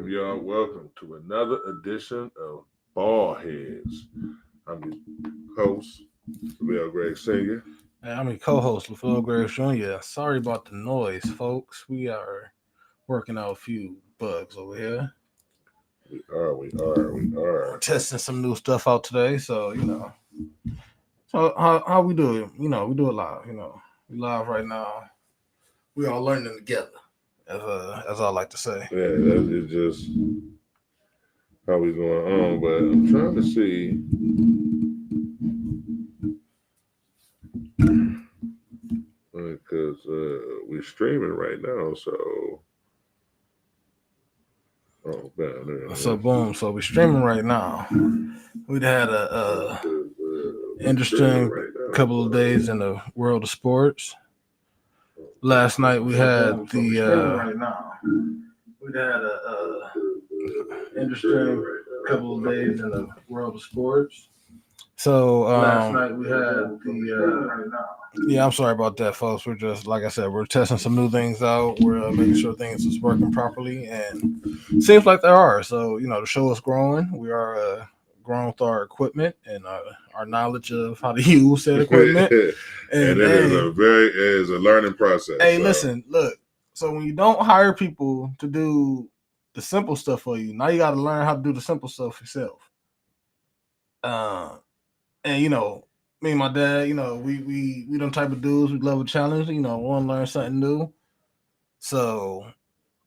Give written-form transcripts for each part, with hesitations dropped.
Welcome, y'all. Welcome to another edition of Ball Heads. I'm your host, Bill Greg Sr. Hey, I'm your co-host, LaFleur Graves Jr. Sorry about the noise, folks. We are working out a few bugs over here. We are. Testing some new stuff out today, so So how we do it? We do it live. We live right now. We all learning together, as I like to say. Yeah, that's just how we going on. But I'm trying to see. Because we're streaming right now, so. Oh, man. So boom. So we're streaming right now. We'd had a interesting couple of days in the world of sports. Last night we had interesting couple of days in the world of sports. So last night we had I'm sorry about that, folks. We're just, like I said, we're testing some new things out. We're making sure things is working properly, and seems like they are. So the show is growing. We are growing with our equipment and our knowledge of how to use that equipment. and it is a learning process. Hey, listen, look. So when you don't hire people to do the simple stuff for you, now you got to learn how to do the simple stuff yourself. And me and my dad, we them type of dudes. We love a challenge. Want to learn something new. So,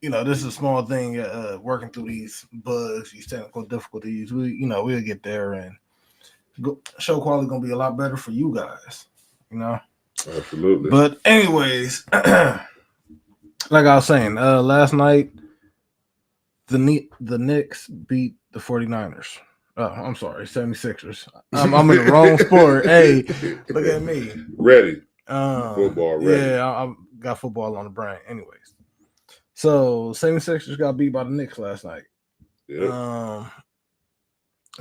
this is a small thing. Working through these bugs, these technical difficulties, we'll get there, and show quality gonna be a lot better for you guys. Absolutely. But anyways, like I was saying, last night the Knicks beat the 49ers. Oh, I'm sorry, 76ers. I'm in the wrong sport. Hey, look at me. Ready. Football ready. Yeah, I got football on the brain. Anyways, so 76ers got beat by the Knicks last night. Yep.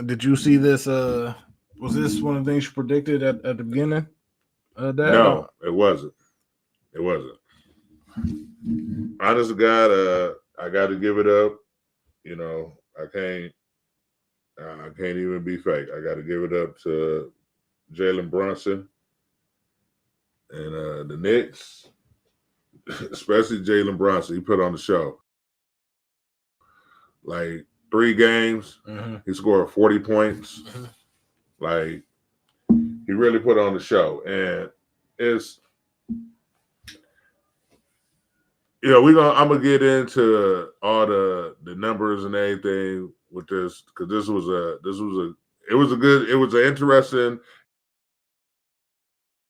Did you see this? Was this one of the things you predicted at the beginning? No, it wasn't. It wasn't. Honest to God, I got to give it up. I can't even be fake. I got to give it up to Jalen Brunson and the Knicks, especially Jalen Brunson. He put on the show. Like 3 games, he scored 40 points. Like he really put on the show, and it's I'm gonna get into all the numbers and everything with this, because it was an interesting,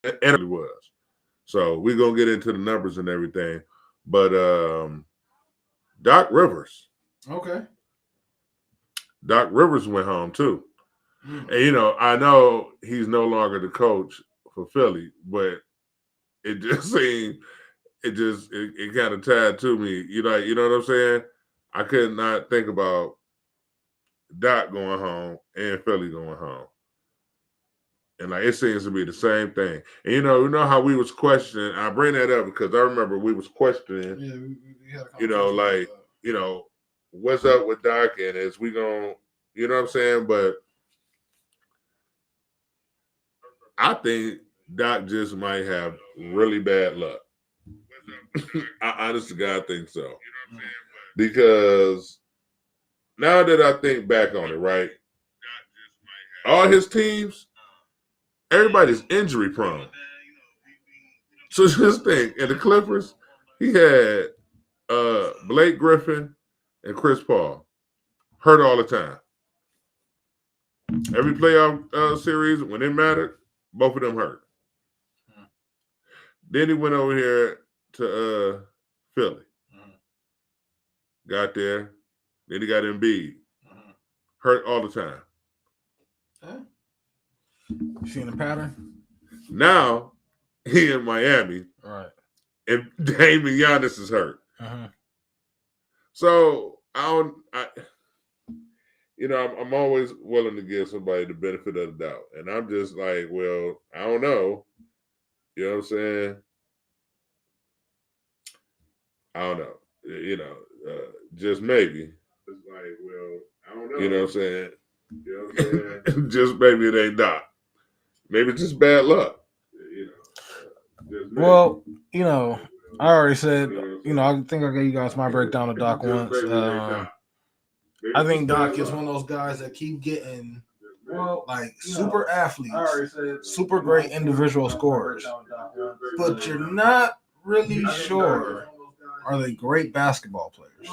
and it was. So we're gonna get into the numbers and everything. But Doc Rivers. Okay. Doc Rivers went home too. And I know he's no longer the coach for Philly, but it just seemed it kind of tied to me. You know what I'm saying? I could not think about Doc going home and Philly going home. And it seems to be the same thing. And you know how we was questioning. I bring that up because I remember we was questioning. Yeah, we had a conversation what's up with Doc, and is we gonna, you know what I'm saying? But I think Doc just might have really bad luck. I honestly, God, think so. Because now that I think back on it, right, all his teams, everybody's injury prone. So just think, in the Clippers, he had Blake Griffin and Chris Paul hurt all the time. Every playoff series, when it mattered, both of them hurt. Then he went over here to Philly. Got there. Then he got Embiid. Hurt all the time. You seen the pattern? Now he in Miami. Right. And Damian Giannis is hurt. So I'm always willing to give somebody the benefit of the doubt. And I'm just like, well, I don't know. You know what I'm saying? I don't know. Just maybe. You know what I'm saying? Just maybe it ain't Doc. Maybe it's just bad luck. Well, I already said, I think I gave you guys my breakdown of Doc once. I think Doc is one of those guys that keep getting like super athletes, super great individual scorers, but you're not really sure are they great basketball players.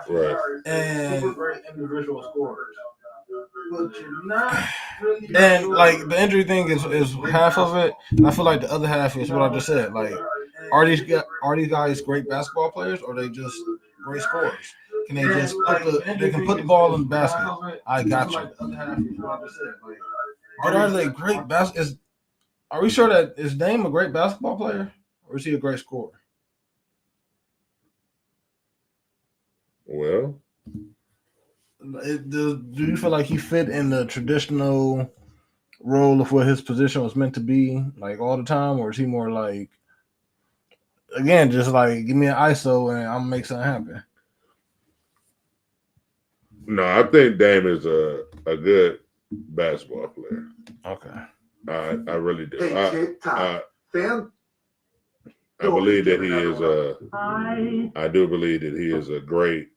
Right. And individual scorers. But you're not really and like the injury thing is half of it. And I feel like the other half is what I just said. Like, are these guys great basketball players or are they just great scorers? Can they just put the ball in the basket? I got you. But are they great are we sure that is Dame a great basketball player or is he a great scorer? Well, do you feel like he fit in the traditional role of what his position was meant to be, like all the time, or is he more like, again, just like give me an ISO and I'm gonna make something happen? No, I think Dame is a good basketball player. Okay, I really do. I believe that he is I do believe that he is a great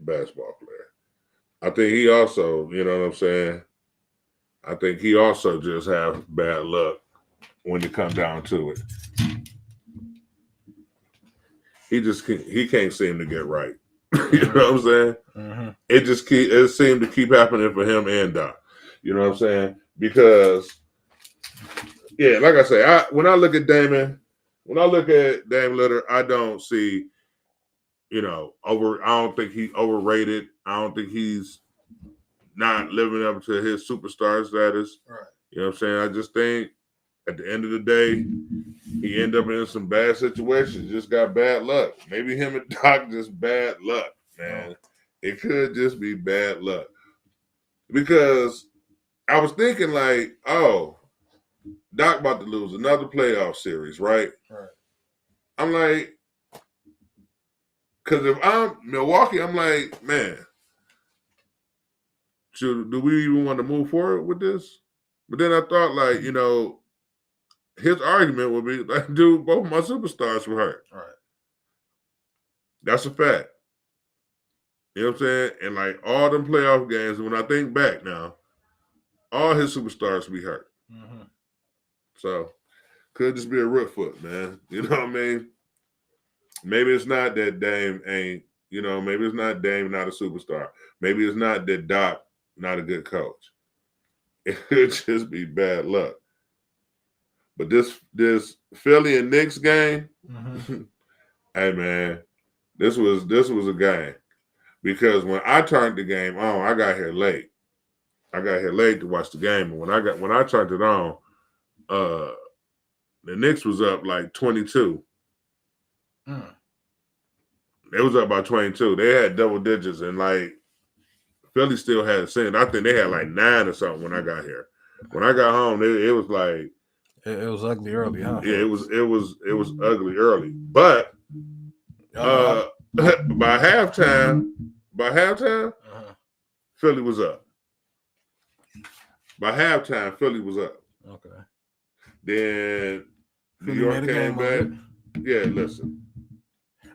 basketball player. I think he also, you know what I'm saying? I think he also just have bad luck when it comes down to it. He can't seem to get right. You know what I'm saying? Mm-hmm. It seemed to keep happening for him and Doc. You know what I'm saying? Because like I say, when I look at Dame Lillard, I don't see, I don't think he's overrated. I don't think he's not living up to his superstar status. Right. You know what I'm saying? I just think at the end of the day, he ended up in some bad situations, just got bad luck. Maybe him and Doc just bad luck, man. It could just be bad luck. Because I was thinking like, Doc about to lose another playoff series, right? Right. I'm like, because if I'm Milwaukee, I'm like, man, do we even want to move forward with this? But then I thought, like, his argument would be, like, dude, both of my superstars were hurt. Right. That's a fact. You know what I'm saying? And, like, all them playoff games, when I think back now, all his superstars be hurt. Mm-hmm. So, could just be a root foot, man. You know what I mean? Maybe it's not that Dame ain't, maybe it's not Dame not a superstar. Maybe it's not that Doc not a good coach. It could just be bad luck. But this Philly and Knicks game, mm-hmm. Hey man, this was a game. Because when I turned the game on, I got here late. I got here late to watch the game. And when I turned it on, the Knicks was up like 22. They was up by 22. They had double digits, and like Philly still had a cent. I think they had like 9 or something when I got here. When I got home, it was like it was ugly early, huh? Yeah, it was ugly early. But by halftime, Philly was up. By halftime, Philly was up. Okay. Then New York came back. Yeah, listen.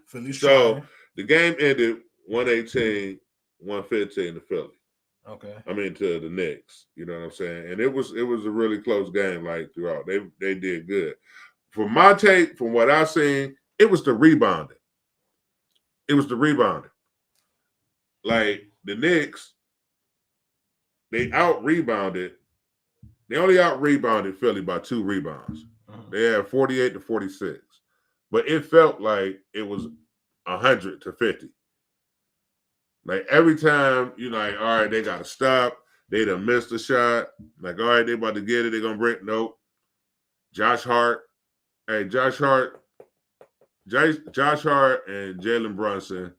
Philly's so the game ended 118-115 to Philly. Okay. I mean to the Knicks. You know what I'm saying? And it was a really close game, like throughout. They did good. From my take, from what I've seen, it was the rebounding. Like the Knicks, they only out-rebounded Philly by 2 rebounds. Uh-huh. They had 48-46. But it felt like it was 100-50. Like every time you're like, all right, they got to stop. They done missed a shot. Like, all right, they about to get it. They're going to break. Nope. Josh Hart and Jalen Brunson,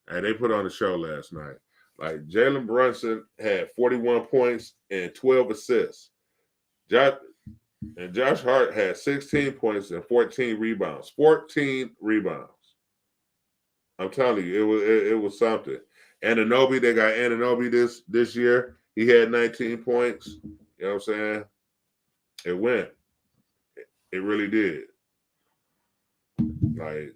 they put on the show last night. Like Jalen Brunson had 41 points and 12 assists. Josh Hart had 16 points and 14 rebounds. 14 rebounds. I'm telling you, it was something. Anunoby, they got Anunoby this year. He had 19 points. You know what I'm saying? It went. It really did. Like,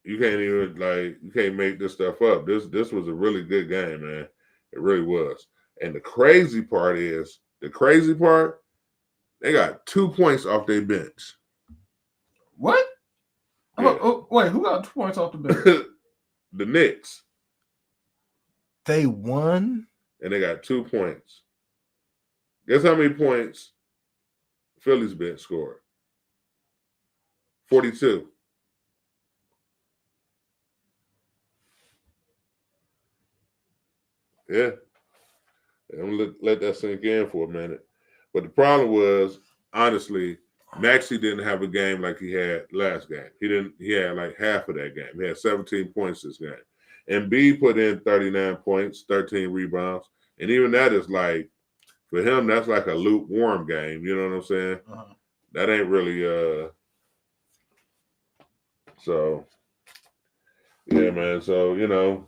you can't make this stuff up. This was a really good game, man. It really was. And the crazy part, they got 2 points off their bench. What? Yeah. Wait, who got 2 points off the bench? The Knicks. They won? And they got 2 points. Guess how many points Philly's bench scored? 42. Yeah. I'm gonna let that sink in for a minute. But the problem was, honestly, Maxey didn't have a game like he had last game. He had like half of that game. He had 17 points this game. And B put in 39 points, 13 rebounds. And even that is like, for him, that's like a lukewarm game. You know what I'm saying? Uh-huh. That ain't really so yeah, man. So, you know,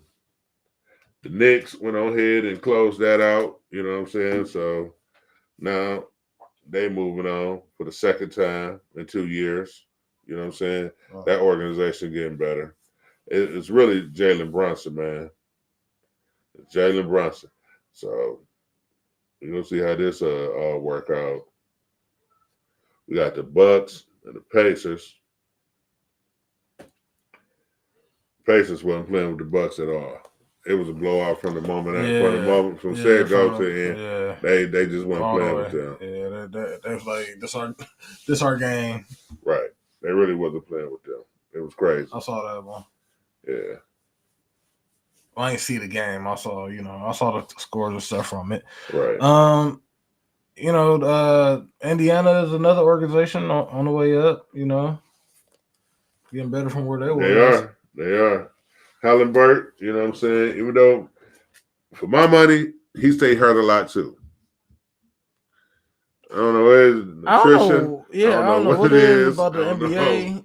the Knicks went on ahead and closed that out. You know what I'm saying? So now they moving on for the second time in 2 years. You know what I'm saying? Oh. That organization getting better. It's really Jalen Brunson, man. It's Jalen Brunson. So we're going to see how this all work out. We got the Bucks and the Pacers. Pacers wasn't playing with the Bucks at all. It was a blowout from the moment from said go to end. Yeah. They just weren't playing with them. Yeah, they was like, this our game. Right. They really wasn't playing with them. It was crazy. I saw that one. Yeah. I didn't see the game. I saw the scores and stuff from it. Right. Indiana is another organization on the way up, getting better from where they were. They are. Hallenberg, you know what I'm saying? Even though, for my money, he stayed hurt a lot too. I don't know his nutrition. I don't know what it is about the NBA.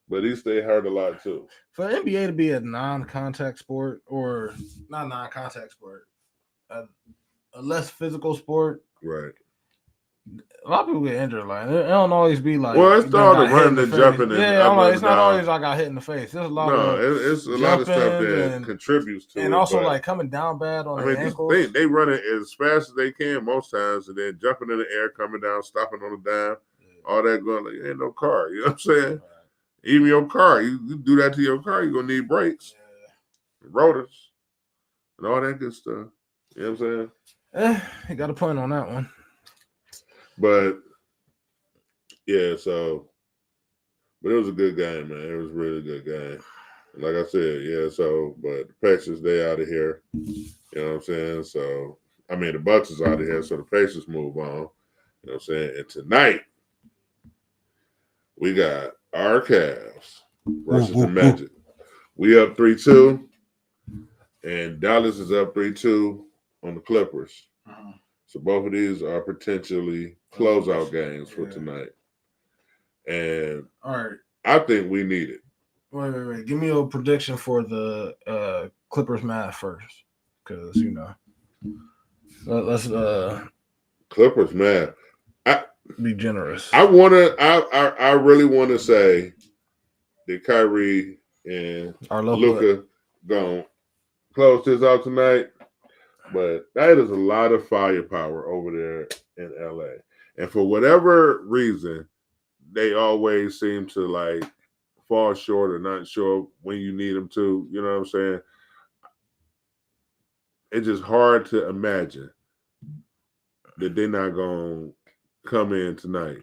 But he stayed hurt a lot too. For the NBA to be a non-contact sport, or not non-contact sport, a less physical sport. Right. A lot of people get injured. Like, it don't always be like. Well, it's all the running and jumping. Yeah, I'm like, it's not always I got hit in the face. There's a lot it's a lot of stuff that contributes to it. And also, like, coming down bad on the ankles. They run it as fast as they can most times, and then jumping in the air, coming down, stopping on the dime, all that going. Like, ain't no car. You know what I'm saying? Right. Even your car, you do that to your car, you're going to need brakes, rotors, and all that good stuff. You know what I'm saying? You got a point on that one. But, yeah, but it was a good game, man. It was a really good game. And like I said, but the Pacers, they out of here. You know what I'm saying? So, I mean, the Bucks is out of here, so the Pacers move on. You know what I'm saying? And tonight, we got our Cavs versus the Magic. We up 3-2, and Dallas is up 3-2 on the Clippers. Uh-huh. So both of these are potentially closeout games for tonight. And all right, I think we need it. Wait. Give me a prediction for the Clippers math first, because let's Clippers math. Be generous. I really want to say that Kyrie and Luka gonna close this out tonight, but that is a lot of firepower over there in LA. And for whatever reason, they always seem to like fall short or not sure when you need them to. You know what I'm saying? It's just hard to imagine that they're not gonna come in tonight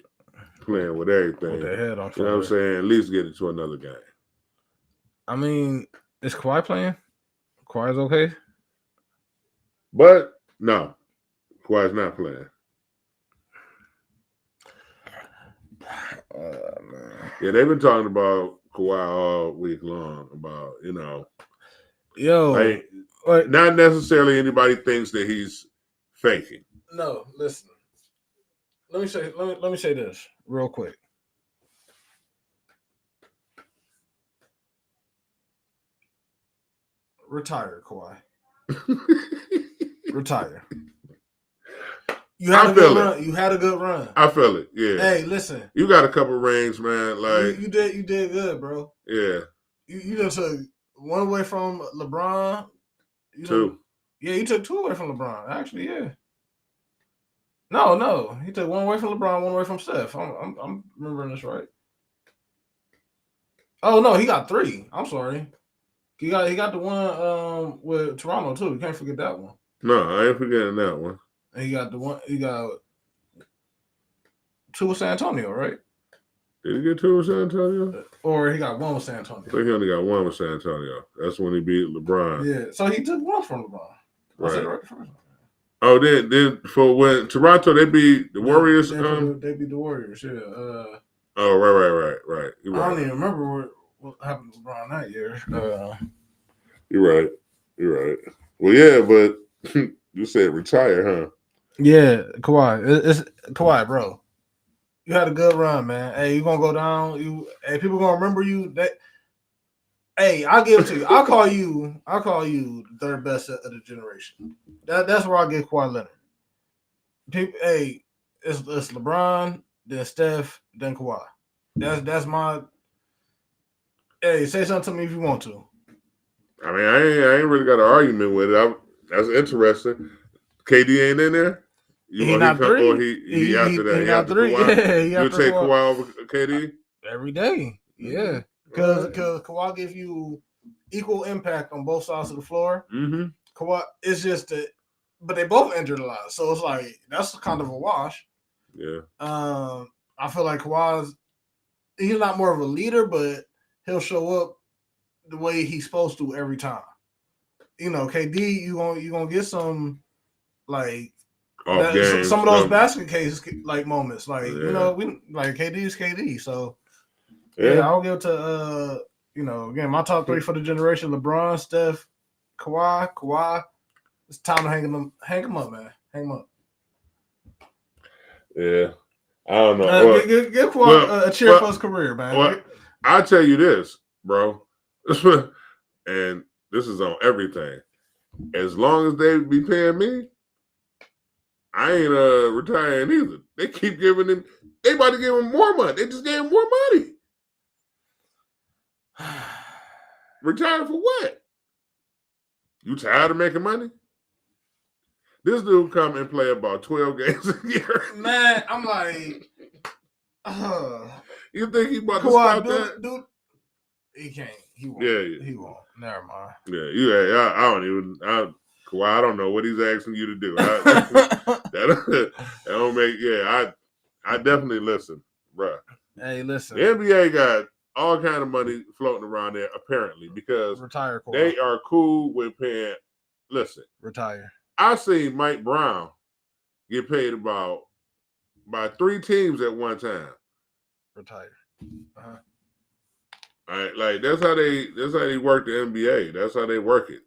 playing with everything. With their head on fire. You know what I'm saying? At least get it to another game. I mean, is Kawhi playing? Kawhi's okay? But no, Kawhi's not playing. Man. Yeah, they've been talking about Kawhi all week long about, like, not necessarily anybody thinks that he's faking. No, listen. Let me say this real quick. Retire, Kawhi. Retire. You had a good run. You had a good run. I feel it. Yeah. Hey, listen. You got a couple rings, man. Like you did good, bro. Yeah. You just took one away from LeBron. Two. Yeah, you took two away from LeBron. Actually, yeah. No, he took one away from LeBron, one away from Steph. I'm remembering this right. Oh no, he got three. I'm sorry. He got the one with Toronto too. You can't forget that one. No, I ain't forgetting that one. And he got two with San Antonio, right? Did he get two with San Antonio? Or he got one with San Antonio? I think he only got one with San Antonio. That's when he beat LeBron. Yeah, so he took one from LeBron. Right. Oh, then for when Toronto they beat the Warriors. They beat the Warriors. Yeah. Oh, right. I don't even remember what happened to LeBron that year. You're right. Well, yeah, but you said retire, huh? Yeah, Kawhi. It's Kawhi, bro. You had a good run, man. Hey, you gonna go down. People gonna remember you. Hey, I'll give it to you. I'll call you the third best of the generation. That's where I get Kawhi Leonard. It's LeBron, then Steph, then Kawhi. That's my. Hey, say something to me if you want to. I mean, I ain't really got an argument with it. That's interesting. KD ain't in there. He not three. Or he after that. He not three. Yeah, you would take Kawhi over KD every day. Yeah, because Kawhi gives you equal impact on both sides of the floor. Mm-hmm. Kawhi, it's just that, but they both injured a lot, so it's like that's kind of a wash. Yeah. I feel like he's not more of a leader, but he'll show up the way he's supposed to every time. You know, KD, you gonna get some like some of those basket case like moments, like you know, we like KD is KD, so yeah, I'll give it to again my top three for the generation: LeBron, Steph, Kawhi. It's time to hang him up, man. Hang him up. Yeah, I don't know. Give Kawhi a cheer for his career, man. Well, I'll tell you this, bro, and this is on everything. As long as they be paying me, I ain't retiring either. They keep giving him. They about to give him more money. They just gave him more money. Retire for what? You tired of making money? This dude come and play about 12 games a year. Man, I'm like, you think he about to stop that? Dude, he can't. He won't. Yeah. He won't. Never mind. Yeah. I don't even. Kawhi, I don't know what he's asking you to do. That don't make. Yeah, I definitely listen, bruh. Hey, listen. The NBA got all kind of money floating around there apparently because retire. Kawhi. They are cool with paying. Listen, retire. I seen Mike Brown get paid by 3 teams at one time. Retire. All right, like that's how they work the NBA. That's how they work it.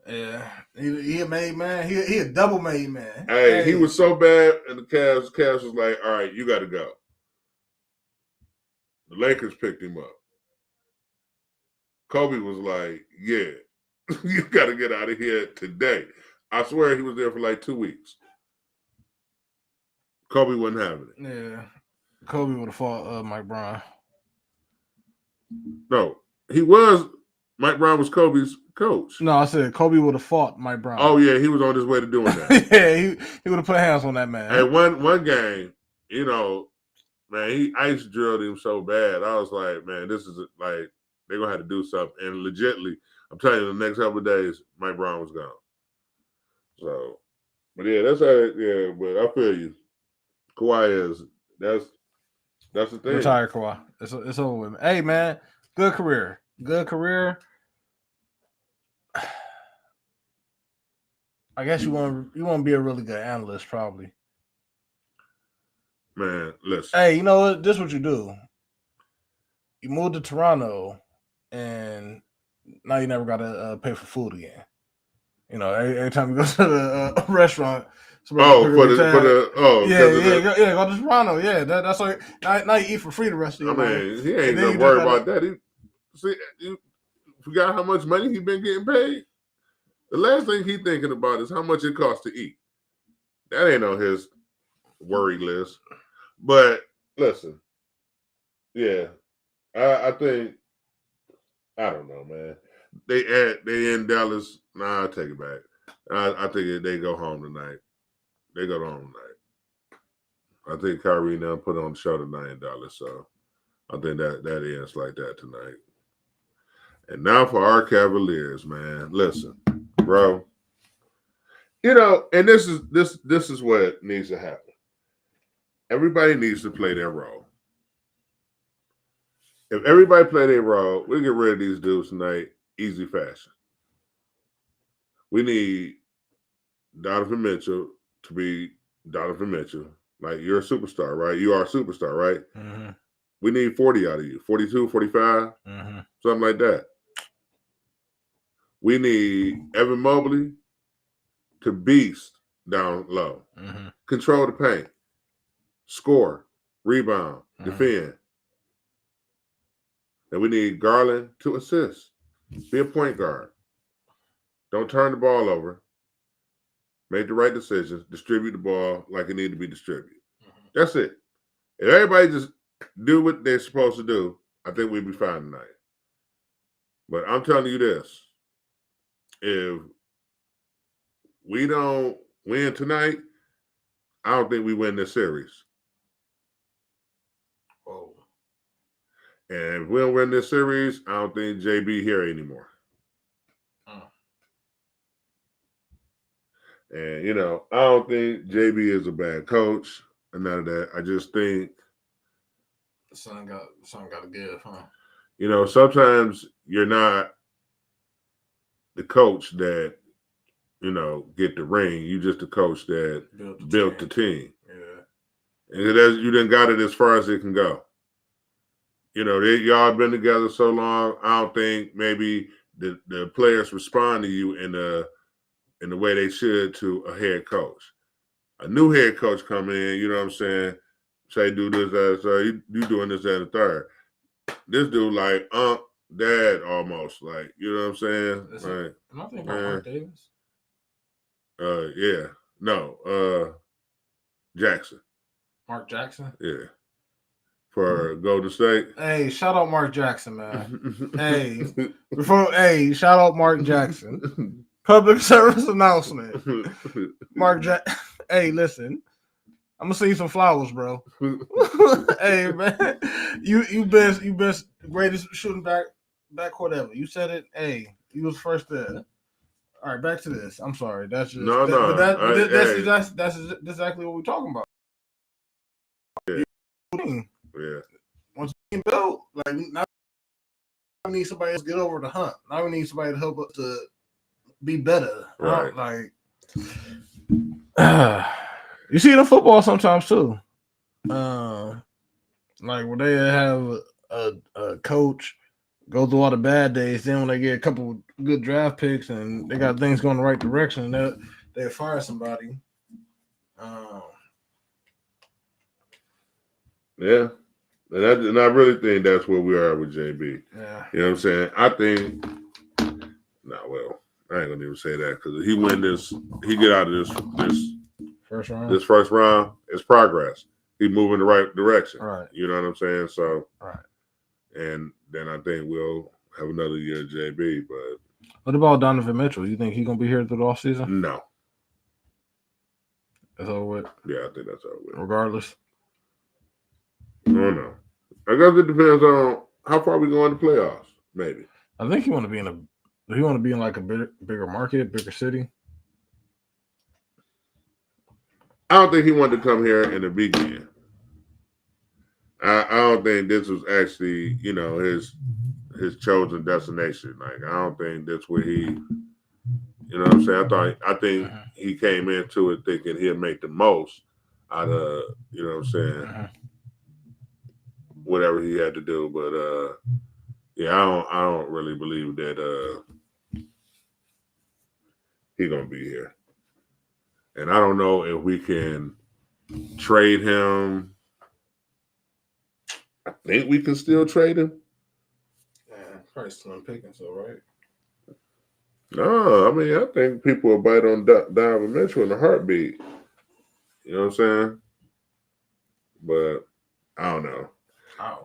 Yeah, he a made man. He a double made man. Hey, he was so bad, and the Cavs was like, "All right, you got to go." The Lakers picked him up. Kobe was like, "Yeah, you got to get out of here today." I swear he was there for like 2 weeks. Kobe wasn't having it. Yeah, Kobe would have fought Mike Brown. No, he was. Mike Brown was Kobe's coach. No, I said Kobe would have fought Mike Brown. Oh yeah, he was on his way to doing that. Yeah, he would have put hands on that man. Hey, one game, man, he ice drilled him so bad. I was like, man, this is like they're gonna have to do something. And legitly, I'm telling you, the next couple of days, Mike Brown was gone. So, but yeah, that's how. Yeah, but I feel you. Kawhi is that's the thing. Retire Kawhi. It's over with. Hey man, good career. I guess you want to be a really good analyst, probably. Man, listen. Hey, you know what? This is what you do. You move to Toronto, and now you never got to pay for food again. You know, every time you go to the restaurant. Go to Toronto. Yeah, that's why. Now you eat for free the rest of your life. I mean, he ain't gonna worry about that. You forgot how much money he been getting paid? The last thing he's thinking about is how much it costs to eat. That ain't on his worry list. But listen, yeah, I think I don't know, man. They in Dallas. Nah, I take it back. I think they go home tonight. They go home tonight. I think Kyrie now put on the show tonight in Dallas, so I think that ends like that tonight. And now for our Cavaliers, man. Listen, bro. You know, and this is what needs to happen. Everybody needs to play their role. If everybody play their role, we'll get rid of these dudes tonight, easy fashion. We need Donovan Mitchell to be Donovan Mitchell. Like, you're a superstar, right? You are a superstar, right? Mm-hmm. We need 40 out of you. 42, 45, something like that. We need Evan Mobley to beast down low. Control the paint. Score. Rebound. Defend. And we need Garland to assist. Be a point guard. Don't turn the ball over. Make the right decisions. Distribute the ball like it needs to be distributed. That's it. If everybody just do what they're supposed to do, I think we'd be fine tonight. But I'm telling you this. If we don't win tonight, I don't think we win this series. Oh. And if we don't win this series, I don't think JB here anymore. And, you know, I don't think JB is a bad coach and none of that. I just think something got to give, huh? You know, sometimes you're not the coach that, you know, get the ring. You just the coach that built the team. Yeah. And you done got it as far as it can go. You know, y'all been together so long, I don't think maybe the players respond to you in the way they should to a head coach. A new head coach come in, you know what I'm saying, say do this, that, so you doing this, that, and the third. This dude like dad almost, like, you know what I'm saying? Like, am I thinking about Mark Davis? Yeah. No, Jackson. Mark Jackson? Yeah. For Golden State. Hey, shout out Mark Jackson, man. Shout out Mark Jackson. Public service announcement. Mark Jackson. Hey, listen. I'm gonna send you some flowers, bro. Hey, man, you best greatest shooting backcourt ever. You said it. Hey, you was first there. All right, back to this. I'm sorry. That's just that's exactly what we're talking about. Yeah. Once we built, like, now we need somebody else to get over the hump. Now we need somebody to help us to be better. Right. Like, you see it in football sometimes too. Like when they have a coach go through all the bad days, then when they get a couple good draft picks and they got things going the right direction, they fire somebody. Yeah. And I really think that's where we are with JB. Yeah. You know what I'm saying? I think, well, I ain't gonna even say that because he win this, he get out of this first round. This first round, it's progress. He's moving the right direction. Right. You know what I'm saying? So, right. And then I think we'll have another year of JB. But what about Donovan Mitchell? You think he's gonna be here through the off season? No. That's over with. Yeah, I think that's over with. Regardless. I don't know. I guess it depends on how far we go in the playoffs. Maybe. I think he want to be in like a bigger market, bigger city. I don't think he wanted to come here in the beginning. I don't think this was actually, you know, his chosen destination. Like, I don't think that's where he, you know what I'm saying? I think he came into it thinking he'd make the most out of, you know what I'm saying, whatever he had to do. But yeah, I don't really believe that he's gonna be here. And I don't know if we can trade him. I think we can still trade him. Yeah, probably still picking, so right. No, I mean, I think people will bite on Donovan Mitchell in a heartbeat. You know what I'm saying? But I don't know.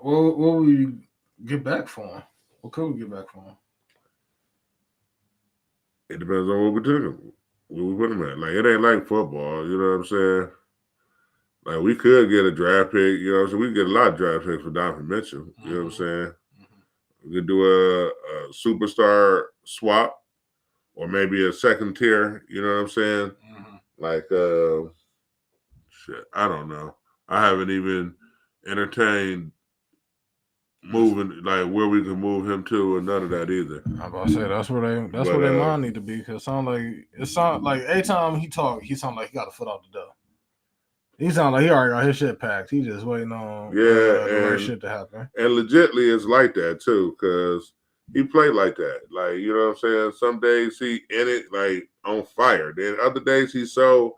What will we get back for him? What could we get back for him? It depends on what we took him. What we put him at. Like, it ain't like football. You know what I'm saying? Like, we could get a draft pick. You know what I'm saying? We could get a lot of draft picks for Donovan Mitchell. You know what I'm saying? We could do a superstar swap or maybe a second tier. You know what I'm saying? Like, shit, I don't know. I haven't even entertained moving, like where we can move him to, or none of that either. I'm about to say that's where their mind need to be, because it sound like every time he talk, he sound like he got a foot out the door. He sound like he already got his shit packed. He just waiting on the right shit to happen. And legitly, it's like that too, because he played like that. Like, you know what I'm saying? Some days he in it like on fire. Then other days he's so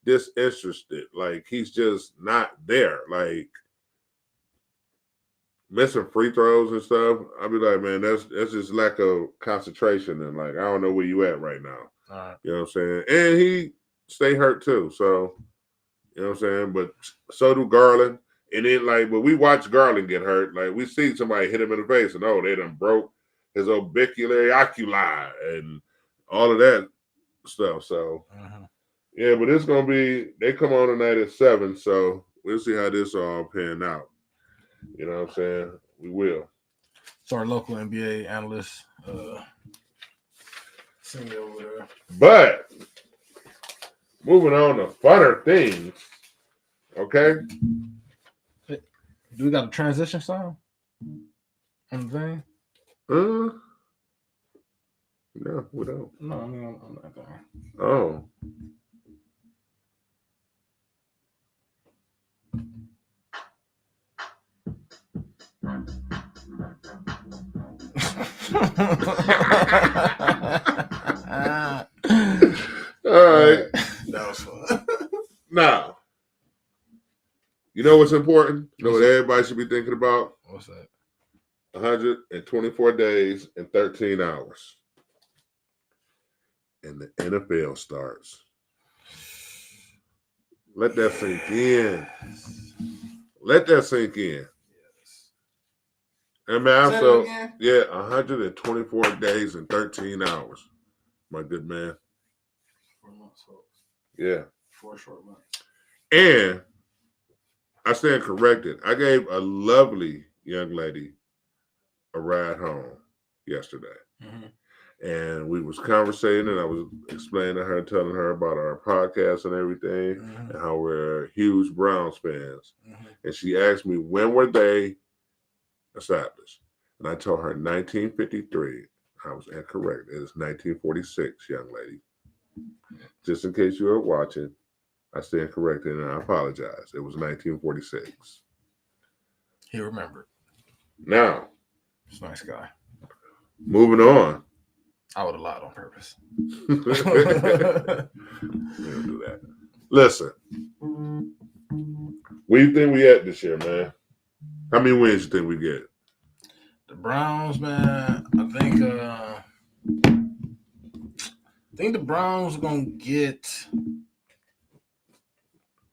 disinterested. Like, he's just not there. Like, missing free throws and stuff. I'd be like, man, that's just lack of concentration, and like, I don't know where you at right now. You know what I'm saying? And he stay hurt too. So, you know what I'm saying? But so do Garland. And then, like, but we watch Garland get hurt. Like, we see somebody hit him in the face, and they done broke his orbicular oculi and all of that stuff. So, yeah, but it's gonna be. They come on tonight at 7, so we'll see how this all pan out. You know what I'm saying? We will. So our local NBA analyst, send me over there. But moving on to funner things. Okay. Do we got a transition song on the thing? No, we don't. No, I mean on that thing. Oh. All right. That was fun. Now, you know what's important? You know what everybody should be thinking about? What's that? 124 days and 13 hours. And the NFL starts. Let that sink in. Let that sink in. And man, so yeah, 124 days and 13 hours. My good man. 4 months, folks. Yeah. 4 short months. And I stand corrected. I gave a lovely young lady a ride home yesterday. And we was conversating, and I was explaining to her, telling her about our podcast and everything, and how we're huge Browns fans. And she asked me, when were they established? And I told her 1953. I was incorrect. It is 1946, young lady. Just in case you were watching, I stand corrected, and I apologize. It was 1946. He remembered. Now, he's a nice guy. Moving on. I would have lied on purpose. We don't do that. Listen, where you think we at this year, man? How many wins you think we get? The Browns, man. I think the Browns are gonna get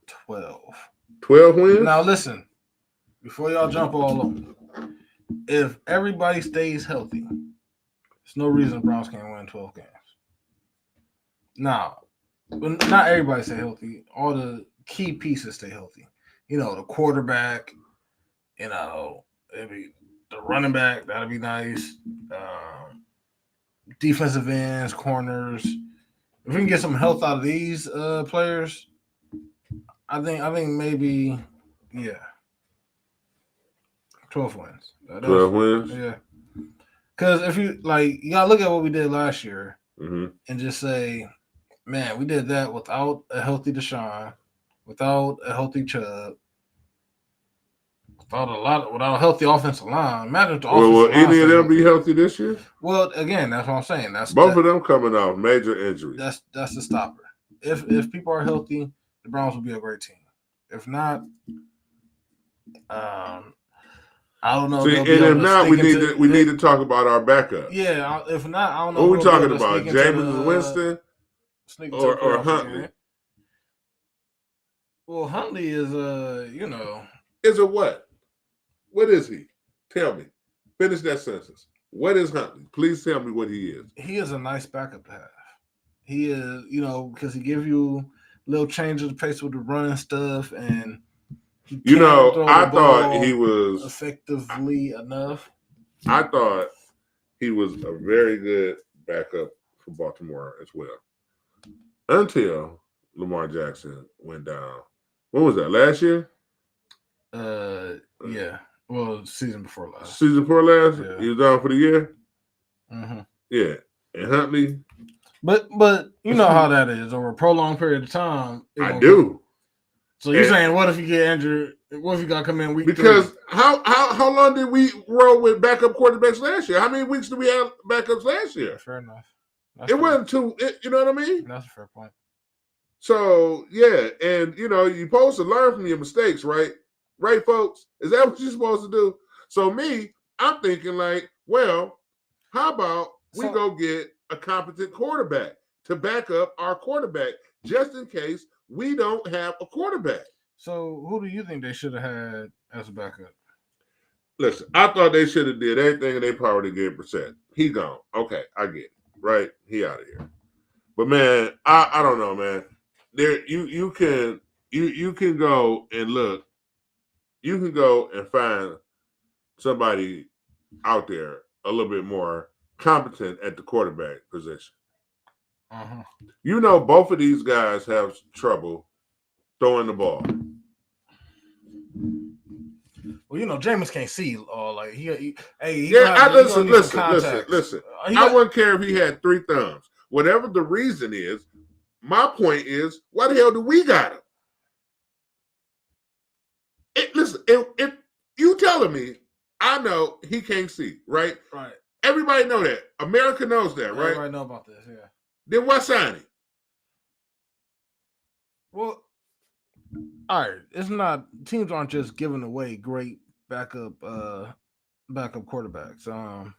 12. 12 wins? Now listen, before y'all jump all over, if everybody stays healthy, there's no reason the Browns can't win 12 games. Now, but not everybody stay healthy. All the key pieces stay healthy. You know, the quarterback, maybe the running back, that'd be nice. Defensive ends, corners. If we can get some health out of these players, I think maybe, 12 wins. 12 wins? Yeah. Because if you gotta look at what we did last year and just say, man, we did that without a healthy Deshaun, without a healthy Chubb, without a healthy offensive line. Imagine if the offensive will line any of them be healthy this year? Well, again, that's what I'm saying. Both of them coming off major injuries. That's the stopper. If people are healthy, the Browns will be a great team. If not, I don't know. See, and if not, we need to talk about our backup. Yeah, if not, I don't know. What we talking about? Jameis Winston or Huntley? Well, Huntley is Is a what? What is he? Tell me. Finish that sentence. What is Huntley? Please tell me what he is. He is a nice backup to have. He is, because he gives you little change of the pace with the running stuff, and I thought he was effectively enough. I thought he was a very good backup for Baltimore as well. Until Lamar Jackson went down. When was that? Last year? Yeah. Well, season before last. Season before last? Yeah. He was down for the year? Mm-hmm. Yeah. And Huntley? But you know how that is. Over a prolonged period of time. I do. So you're saying, what if you get injured? What if you got to come in week 3? Because how long did we roll with backup quarterbacks last year? How many weeks did we have backups last year? Fair enough. Wasn't too, you know what I mean? That's a fair point. So, yeah, and, you're supposed to learn from your mistakes, right? Right, folks? Is that what you're supposed to do? So, I'm thinking like, well, how about we go get a competent quarterback to back up our quarterback just in case we don't have a quarterback. So, who do you think they should have had as a backup? Listen, I thought they should have did everything in their power to get Brissett. He gone. Okay, I get it. Right? He out of here. But man, I don't know, man. There you can go and look. You can go and find somebody out there a little bit more competent at the quarterback position. Uh-huh. Both of these guys have trouble throwing the ball. Well, Jameis can't see all like listen. I wouldn't care if he had 3 thumbs. Whatever the reason is, my point is, why the hell do we got him? If you telling me, I know he can't see, right? Right. Everybody know that. America knows that, right? Everybody know about this, yeah. Then why sign him? Well, all right. It's not, teams aren't just giving away great backup quarterbacks. I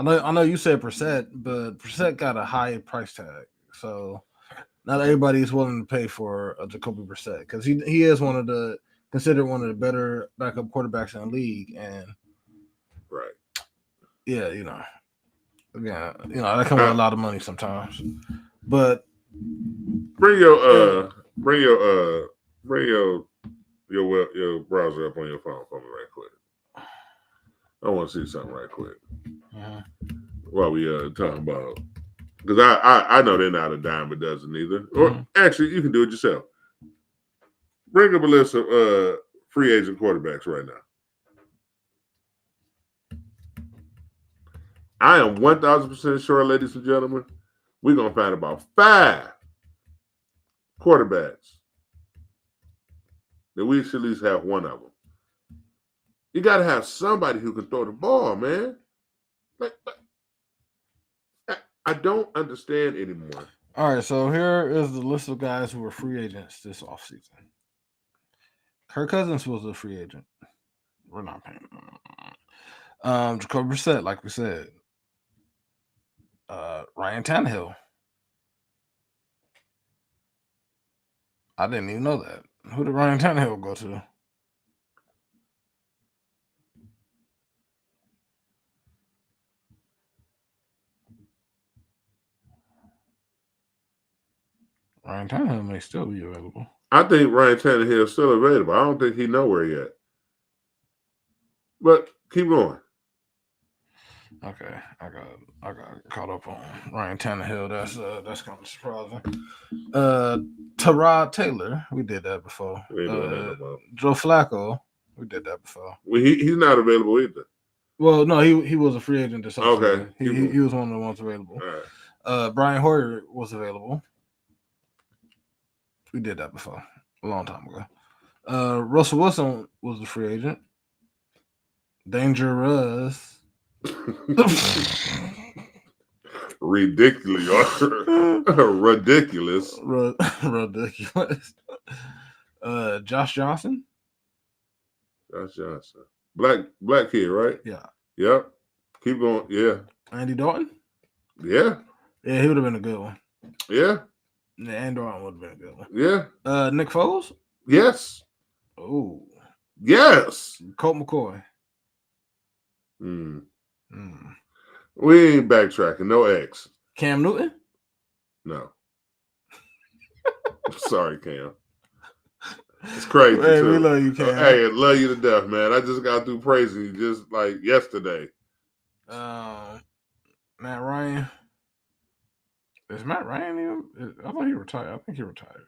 know you said Brissett, but Brissett got a high price tag, so not everybody is willing to pay for a Jacoby Brissett because he is considered one of the better backup quarterbacks in the league, and right, yeah, that comes with a lot of money sometimes. But bring your browser up on your phone for me right quick. I want to see something right quick. While we talking about, because I know they're not a dime a dozen either. Or actually, you can do it yourself. Bring up a list of free agent quarterbacks right now. I am 1,000% sure, ladies and gentlemen, we're gonna find about 5 quarterbacks that we should at least have one of them. You got to have somebody who can throw the ball, man. I don't understand anymore. All right, so here is the list of guys who were free agents this offseason. Kirk Cousins was a free agent. We're not paying him. Jacoby Brissett, like we said. Ryan Tannehill. I didn't even know that. Who did Ryan Tannehill go to? Ryan Tannehill may still be available. I think Ryan Tannehill is still available. I don't think he's nowhere yet. But keep going. Okay, I got caught up on Ryan Tannehill. That's kind of surprising. Tyrod Taylor, we did that before. Joe Flacco, we did that before. Well, he's not available either. Well, no, he was a free agent this offseason. Okay, he was one of the ones available. All right. Brian Hoyer was available. We did that before, a long time ago. Russell Wilson was a free agent. Dangerous. Ridiculous. Ridiculous. Josh Johnson. Josh Johnson. Black kid, right? Yeah. Yep. Keep going. Yeah. Andy Dalton? Yeah. Yeah, he would have been a good one. Yeah. Yeah, Andy Dalton would have been a good one. Yeah. Nick Foles? Yes. Oh. Yes. Colt McCoy. We ain't backtracking. No X. Cam Newton? No. Sorry, Cam. It's crazy. Hey, too. We love you, Cam. Hey, I love you to death, man. I just got through praising you just like yesterday. Matt Ryan. Is Matt Ryan even? I thought he retired. I think he retired.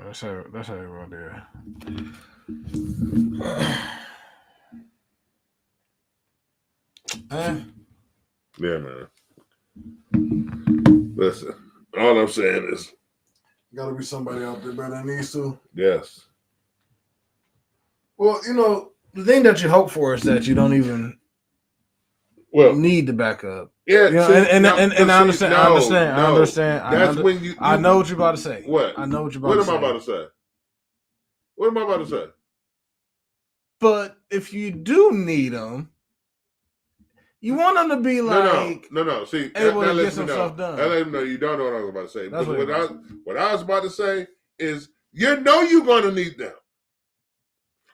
That's how right there. Yeah, man. Listen, all I'm saying is, got to be somebody out there better than these two. Yes. Well, the thing that you hope for is that you don't even need to back up. Yeah, and I understand. I understand. That's when you. I know what you're about to say. What? I know what you're about to say. What am I about to say? What am I about to say? But if you do need them, you want them to be like no. See, able to get some stuff done. I let him know you don't know what I was about to say. That's what I was about to say is you're going to need them.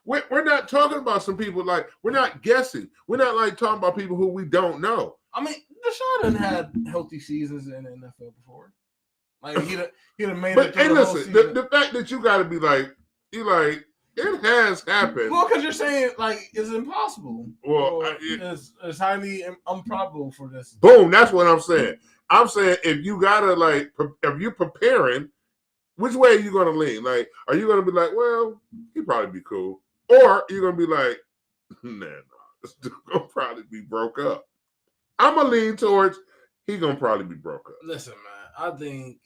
We're not talking about some people like we're not guessing. We're not like talking about people who we don't know. I mean, Deshaun done had healthy seasons in the NFL before. Like he'd have made it. But listen, the fact that you got to be like, it has happened. Well, because you're saying like it's impossible. Well, it's highly improbable for this. Boom, that's what I'm saying. I'm saying if you gotta if you're preparing, which way are you gonna lean? Like, are you gonna be like, well, he'd probably be cool, or you're gonna be like, nah, this dude gonna probably be broke up. I'm gonna lean towards he gonna probably be broke up. Listen, man, I think.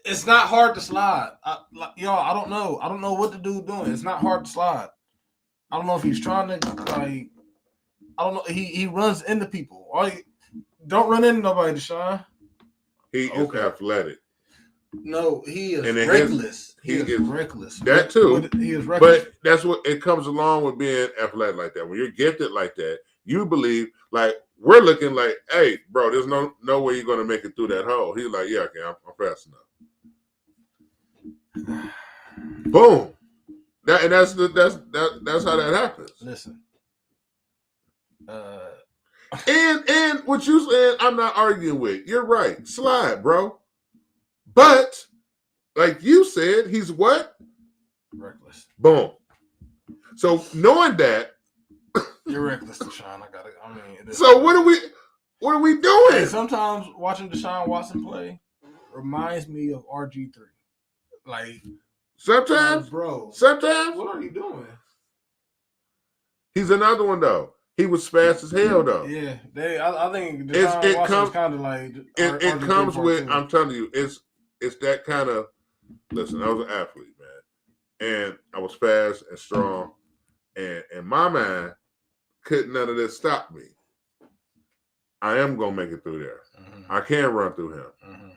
It's not hard to slide. I don't know. I don't know what the dude doing. It's not hard to slide. I don't know if he's trying to I don't know. He runs into people. Don't run into nobody, Deshaun. He is athletic. No, he is reckless. He is reckless. That too. He is reckless. But that's what it comes along with being athletic like that. When you're gifted like that, you believe like we're looking like, hey, bro, there's no way you're gonna make it through that hole. He's like, yeah, okay, I'm fast enough. Boom. That's how that happens. Listen. And what you said, I'm not arguing with. You're right. Slide, bro. But like you said, he's what? Reckless. Boom. So knowing that, you're reckless, Deshaun. So what are we doing? Hey, sometimes watching Deshaun Watson play reminds me of RG3. Like sometimes, bro. Sometimes, what are you doing? He's another one though. He was fast as hell though. Yeah, I think Deshaun Watson is kind of like it comes with. I'm telling you, it's that kind of. Listen, I was an athlete, man, and I was fast and strong, and in my mind, couldn't none of this stop me. I am gonna make it through there. Mm-hmm. I can run through him. Mm-hmm.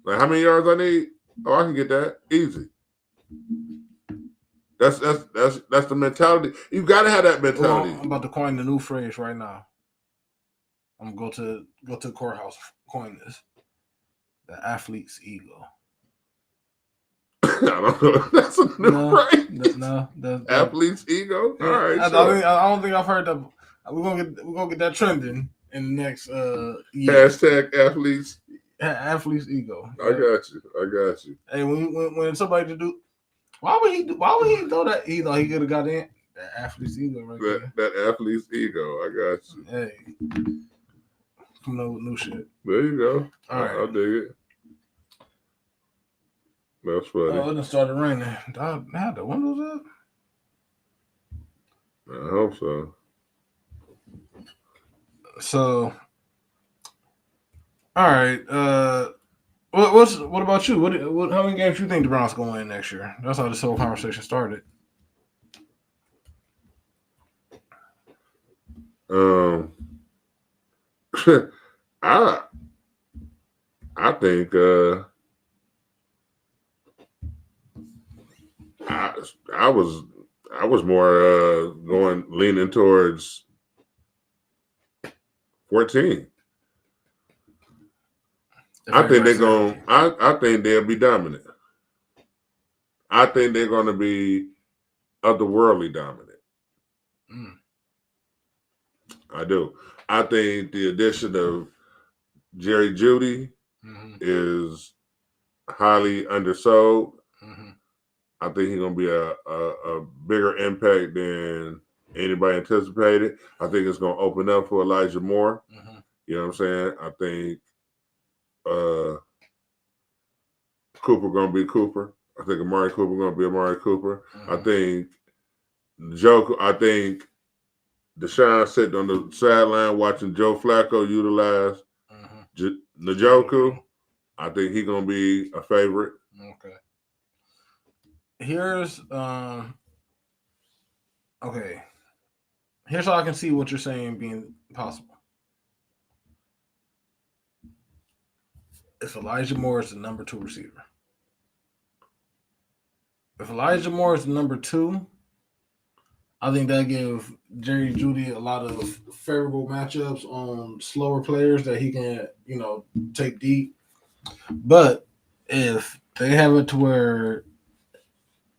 Like how many yards I need? Oh, I can get that easy. That's the mentality. You got to have that mentality. Well, I'm about to coin the new phrase right now. I'm gonna go to the courthouse, coin this. The athlete's ego. I don't know. That's a new phrase. No, athlete's ego. Yeah, all right. I don't think I've heard that. We're gonna get that trending in the next year. Hashtag athlete's ego. I got you. Hey, when somebody to do, why would he throw that? He could have got in that athlete's ego right there. That athlete's ego. I got you. Hey, new shit. There you go. All right, I'll dig it. That's funny. Oh, it just started raining. I had the windows up. I hope so. So, all right. What about you? What how many games you think the Browns going to win next year? That's how this whole conversation started. I think I was more leaning towards 14. I think they're going. I think they'll be dominant. I think they're going to be otherworldly dominant. I do. I think the addition of Jerry Jeudy is highly undersold. I think he's going to be a bigger impact than anybody anticipated. I think it's going to open up for Elijah Moore. You know what I'm saying? I think Cooper going to be Cooper. I think Amari Cooper going to be Amari Cooper. I think Deshaun sitting on the sideline watching Joe Flacco utilize Njoku. I think he's going to be a favorite. Okay. Here's how I can see what you're saying being possible. If Elijah Moore is the number 2 receiver. If Elijah Moore is the number 2, I think that gives Jerry Jeudy a lot of favorable matchups on slower players that he can, take deep. But if they have it to where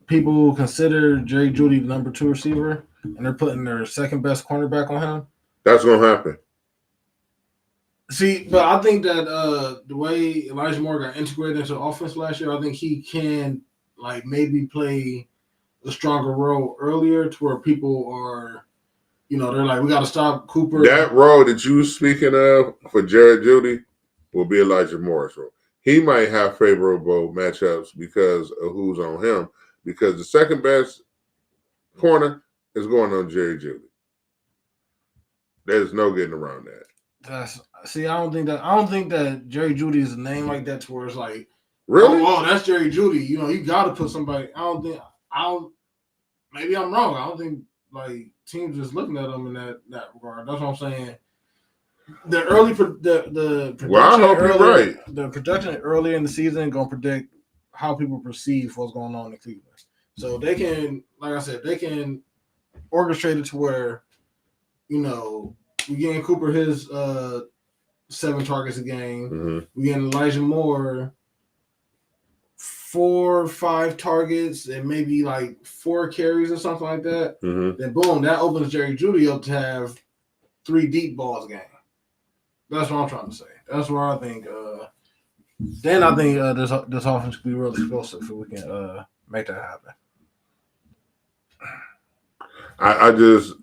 people consider Jerry Jeudy the number 2 receiver and they're putting their second best cornerback on him, that's going to happen. See, but I think that the way Elijah Moore got integrated into the offense last year, I think he can maybe play a stronger role earlier to where people are, they're like, we got to stop Cooper. That role that you speaking of for Jerry Jeudy will be Elijah Moore's role. He might have favorable matchups because of who's on him, because the second best corner is going on Jerry Jeudy. There's no getting around that. I don't think that Jerry Jeudy is a name like that to where it's like, really? Oh, that's Jerry Jeudy. You got to put somebody. Maybe I'm wrong. I don't think teams just looking at him in that regard. That's what I'm saying. The early the well, I hope you're right. The production earlier in the season gonna predict how people perceive what's going on in Cleveland. So they can, like I said, they can orchestrate it to where, we getting Cooper his 7 targets a game. We getting Elijah Moore 4 or 5 targets and maybe 4 carries or something like that. Then boom, that opens Jerry Jeudy up to have 3 deep balls a game. That's what I'm trying to say. That's where I think. Then I think this offense could be really explosive if we can make that happen. I don't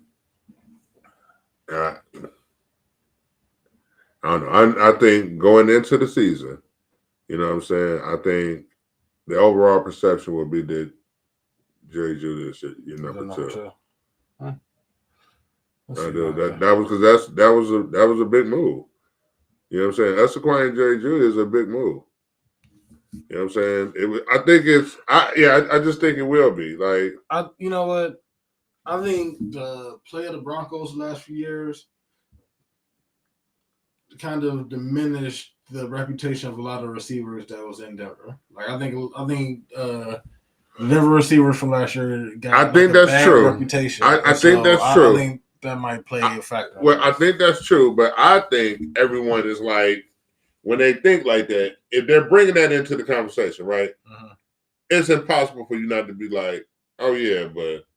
know. I think going into the season, you know what I'm saying, I think the overall perception will be that Jerry Jeudy is your number 2. Huh? That was because that was a big move. You know what I'm saying? Us acquiring Jerry Jeudy is a big move. You know what I'm saying? I just think it will be you know what? I think the play of the Broncos the last few years kind of diminished the reputation of a lot of receivers that was in Denver. I think the Denver receivers from last year got I think that's bad true. Reputation. I think that's true. I think that might play a factor. Well, I think that's true, but I think everyone is when they think like that, if they're bringing that into the conversation, right? It's impossible for you not to be like, oh yeah, but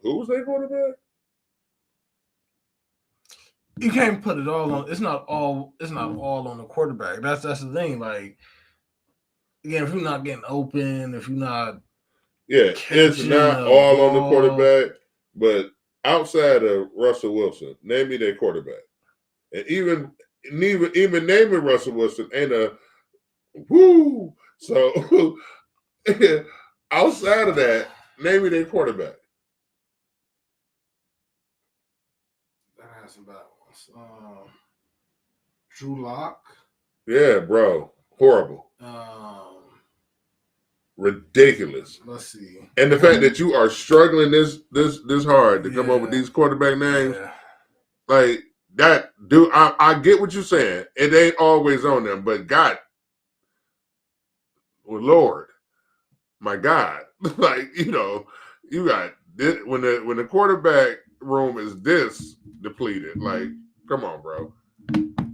who was their quarterback? You can't put it all on. It's not all on the quarterback. That's the thing. Again, if you're not getting open, if you're not, it's not all on the quarterback. But outside of Russell Wilson, name me their quarterback, and even naming Russell Wilson ain't a woo. So outside of that, name me their quarterback. That has some bad ones. Drew Lock. Yeah, bro. Horrible. Ridiculous. Let's see. And the fact that you are struggling this hard to come up with these quarterback names, that dude, I get what you're saying. It ain't always on them, but God, well, Lord, my God, like you got this, when the quarterback room is this depleted. Like, come on, bro.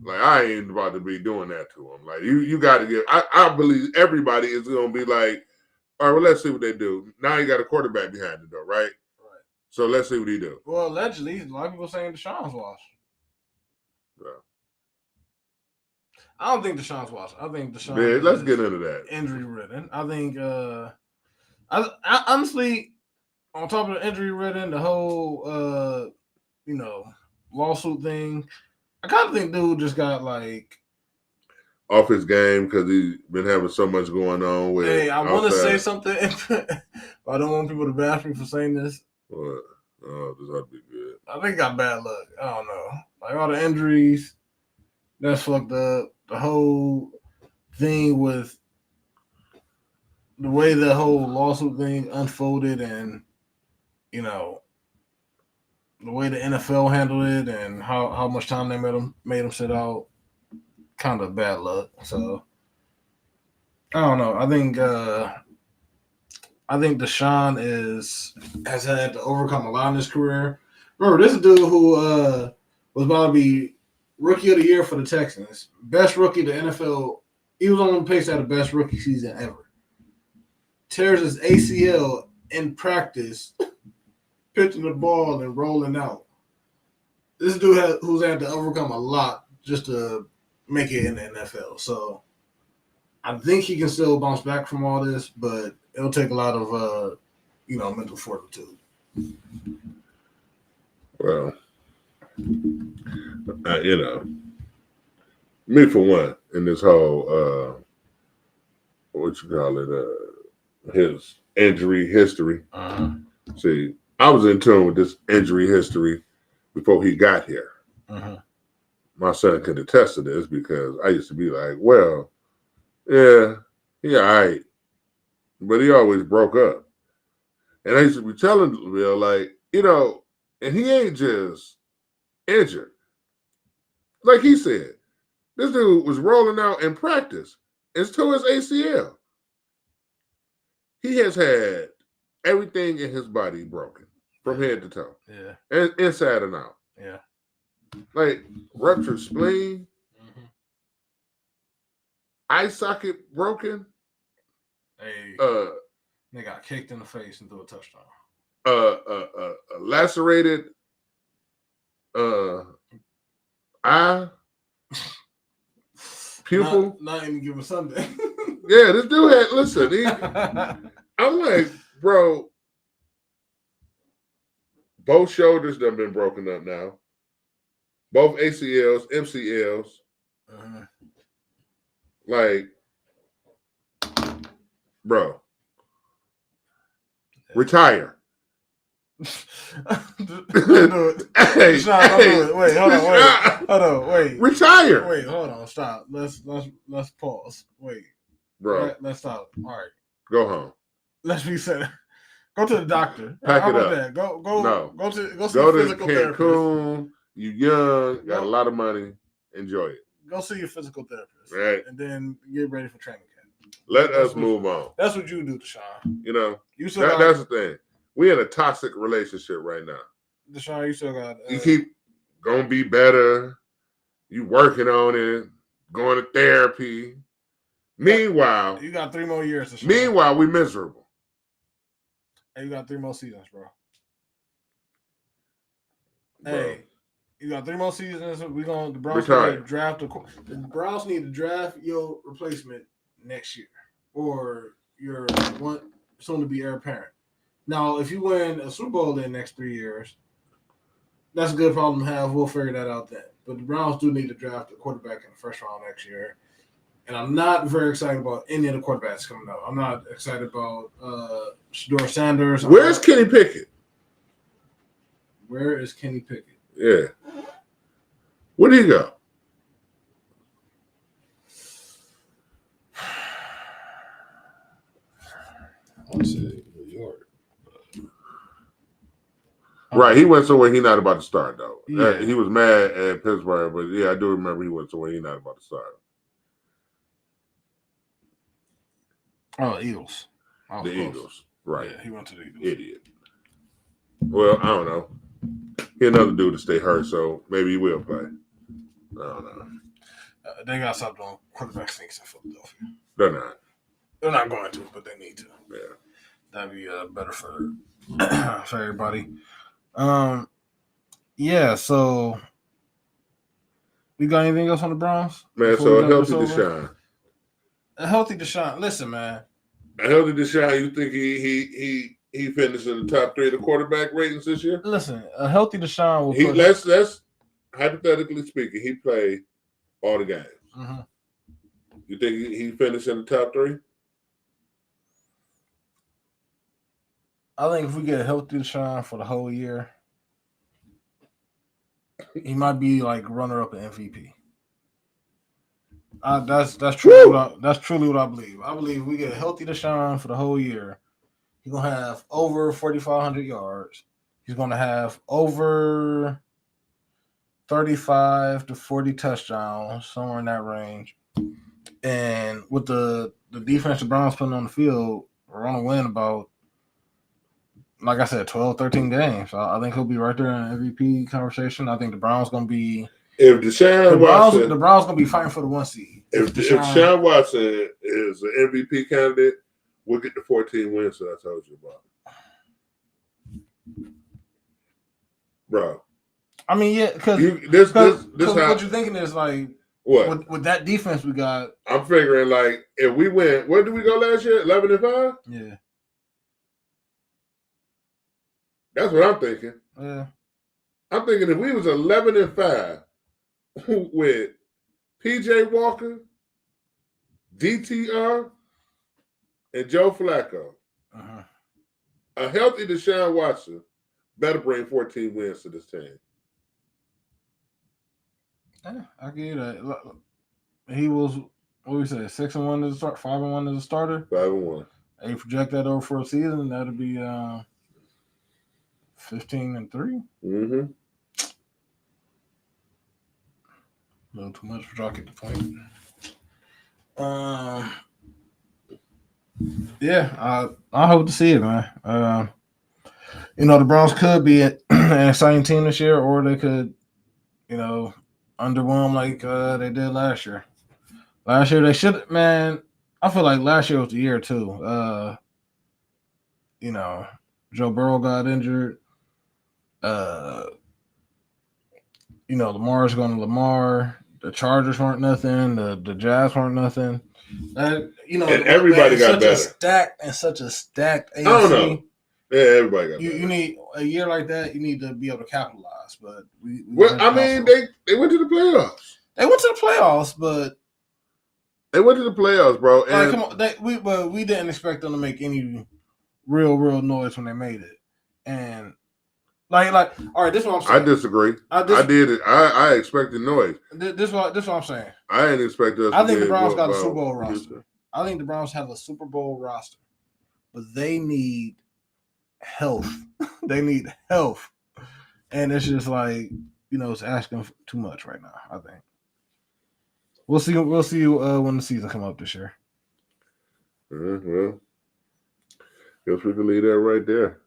Like, I ain't about to be doing that to him. Like, you got to get. I believe everybody is going to be like, all right, well, let's see what they do. Now you got a quarterback behind the door, right? Right. So let's see what he do. Well, allegedly, a lot of people saying Deshaun's washed. Yeah. I don't think Deshaun's washed. I think Deshaun. Yeah, let's get into that. Injury ridden. I think. I honestly, on top of the injury ridden, the whole lawsuit thing, I kind of think dude just got like off his game because he's been having so much going on with. Hey, I want to say something. I don't want people to bash me for saying this. What? Oh, this ought to be good. I think he got bad luck. I don't know. Like all the injuries, that's fucked up. The whole thing with the way the whole lawsuit thing unfolded, and the way the NFL handled it, and how much time they made him sit out, kind of bad luck. So I don't know. I think Deshaun has had to overcome a lot in his career. Remember, this is a dude who was about to be rookie of the year for the Texans, best rookie the NFL. He was on pace to have the best rookie season ever. Tears his ACL in practice, pitching the ball and rolling out. This dude who's had to overcome a lot just to make it in the NFL. So I think he can still bounce back from all this, but it'll take a lot of mental fortitude. Well, me for one, in this whole his injury history. Uh-huh. See, I was in tune with this injury history before he got here. Uh-huh. My son can attest to this because I used to be like, well, yeah, he all right. But he always broke up. And I used to be telling Bill, like, and he ain't just injured. Like he said, this dude was rolling out in practice. It's to his ACL. He has had everything in his body broken from head to toe. Yeah. And inside and out. Yeah. Like ruptured spleen, eye socket broken. Hey, they got kicked in the face and threw a touchdown. Lacerated eye, pupil. Not even given Sunday. Yeah, this dude had. Listen, I'm like, bro. Both shoulders done been broken up now. Both ACLs, MCLs. Uh-huh. Like, bro, retire. Don't do it. Hey, don't do it. Wait, hold on. Wait. Retire. Wait, hold on. Stop. Let's pause. Wait, bro. Let's stop. All right. Go home. Let's reset. Go to the doctor. Pack How it about up. that? Go see a to physical Cancun. therapist. You young, got a lot of money. Enjoy it. Go see your physical therapist. Right. And then get ready for training camp. Let us move on. That's what you do, Deshaun. That's the thing. We in a toxic relationship right now. Deshaun, you still got. You keep gonna be better. You working on it. Going to therapy. Meanwhile, you got 3 more years. Deshaun. Meanwhile, we miserable. Hey, you got 3 more seasons, bro. Hey, you got 3 more seasons. The Browns need to draft the Browns need to draft your replacement next year, or your soon to be heir apparent. Now, if you win a Super Bowl in the next 3 years, that's a good problem to have. We'll figure that out then. But the Browns do need to draft a quarterback in the first round next year. And I'm not very excited about any of the quarterbacks coming out. I'm not excited about Shedeur Sanders. Where's Kenny Pickett? Where is Kenny Pickett? Yeah. Where did he go? I'll say New York. Right, he went somewhere he's not about to start though. Yeah. He was mad at Pittsburgh, but yeah, I do remember he went somewhere he's not about to start. Oh, Eagles. The Eagles, right? Yeah, he went to the Eagles. Idiot. Well, I don't know. He another dude to stay hurt, so maybe he will play. I don't know. They got to stop doing quarterback sneaks in Philadelphia. They're not. They're not going to, but they need to. Yeah, that'd be better for for everybody. Yeah. So, we got anything else on the Browns? Man, so a healthy Deshaun. A healthy Deshaun. Listen, man. A healthy Deshaun. You think he finished in the top 3 of the quarterback ratings this year? Listen, a healthy Deshaun will. Let's hypothetically speaking, he played all the games. Mm-hmm. You think he finished in the top 3? I think if we get a healthy Deshaun for the whole year, he might be like runner-up in MVP. That's truly what I believe. I believe if we get a healthy Deshaun for the whole year, he's gonna have over 4,500 yards. He's gonna have over 35 to 40 touchdowns, somewhere in that range. And with the defense the Browns putting on the field, we're gonna win about, like I said, 12, 13 games. I think he'll be right there in the MVP conversation. I think the Browns gonna be the Browns gonna be fighting for the 1 seed. If Deshaun Watson is an MVP candidate, we'll get the 14 wins that I told you about. Bro. I mean, yeah, because what you're thinking is like, what? With that defense we got. I'm figuring like if we win, where did we go last year? 11-5? Yeah. That's what I'm thinking. Yeah. I'm thinking if we was 11-5 with PJ Walker, DTR, and Joe Flacco, a healthy Deshaun Watson better bring 14 wins to this team. Yeah, I get you that. He was, what we say, 6-1 as a start, 5-1 as a starter. 5-1. And you project that over for a season, that'll be 15-3. Mm-hmm. A little too much, but y'all get the point. Yeah, I hope to see it, man. The Browns could be an exciting team this year, or they could, underwhelm like they did last year. Last year they should, man. I feel like last year was the year too. Joe Burrow got injured. Lamar's going to Lamar. The Chargers weren't nothing. The Jazz weren't nothing. And everybody got better. Such a stacked AFC. I don't know. Yeah, everybody got better. You need a year like that. You need to be able to capitalize. But they went to the playoffs. They went to the playoffs, but they went to the playoffs, bro. And come on, we didn't expect them to make any real noise when they made it. And like, all right, this is what I'm saying. I disagree. I did it. I expected noise. This is what I'm saying. I didn't expect us. I think the Browns got a Super Bowl roster. I think the Browns have a Super Bowl roster, but they need health. They need health, and it's just like it's asking too much right now. I think we'll see. We'll see when the season come up this year. Well, guess we can leave that right there.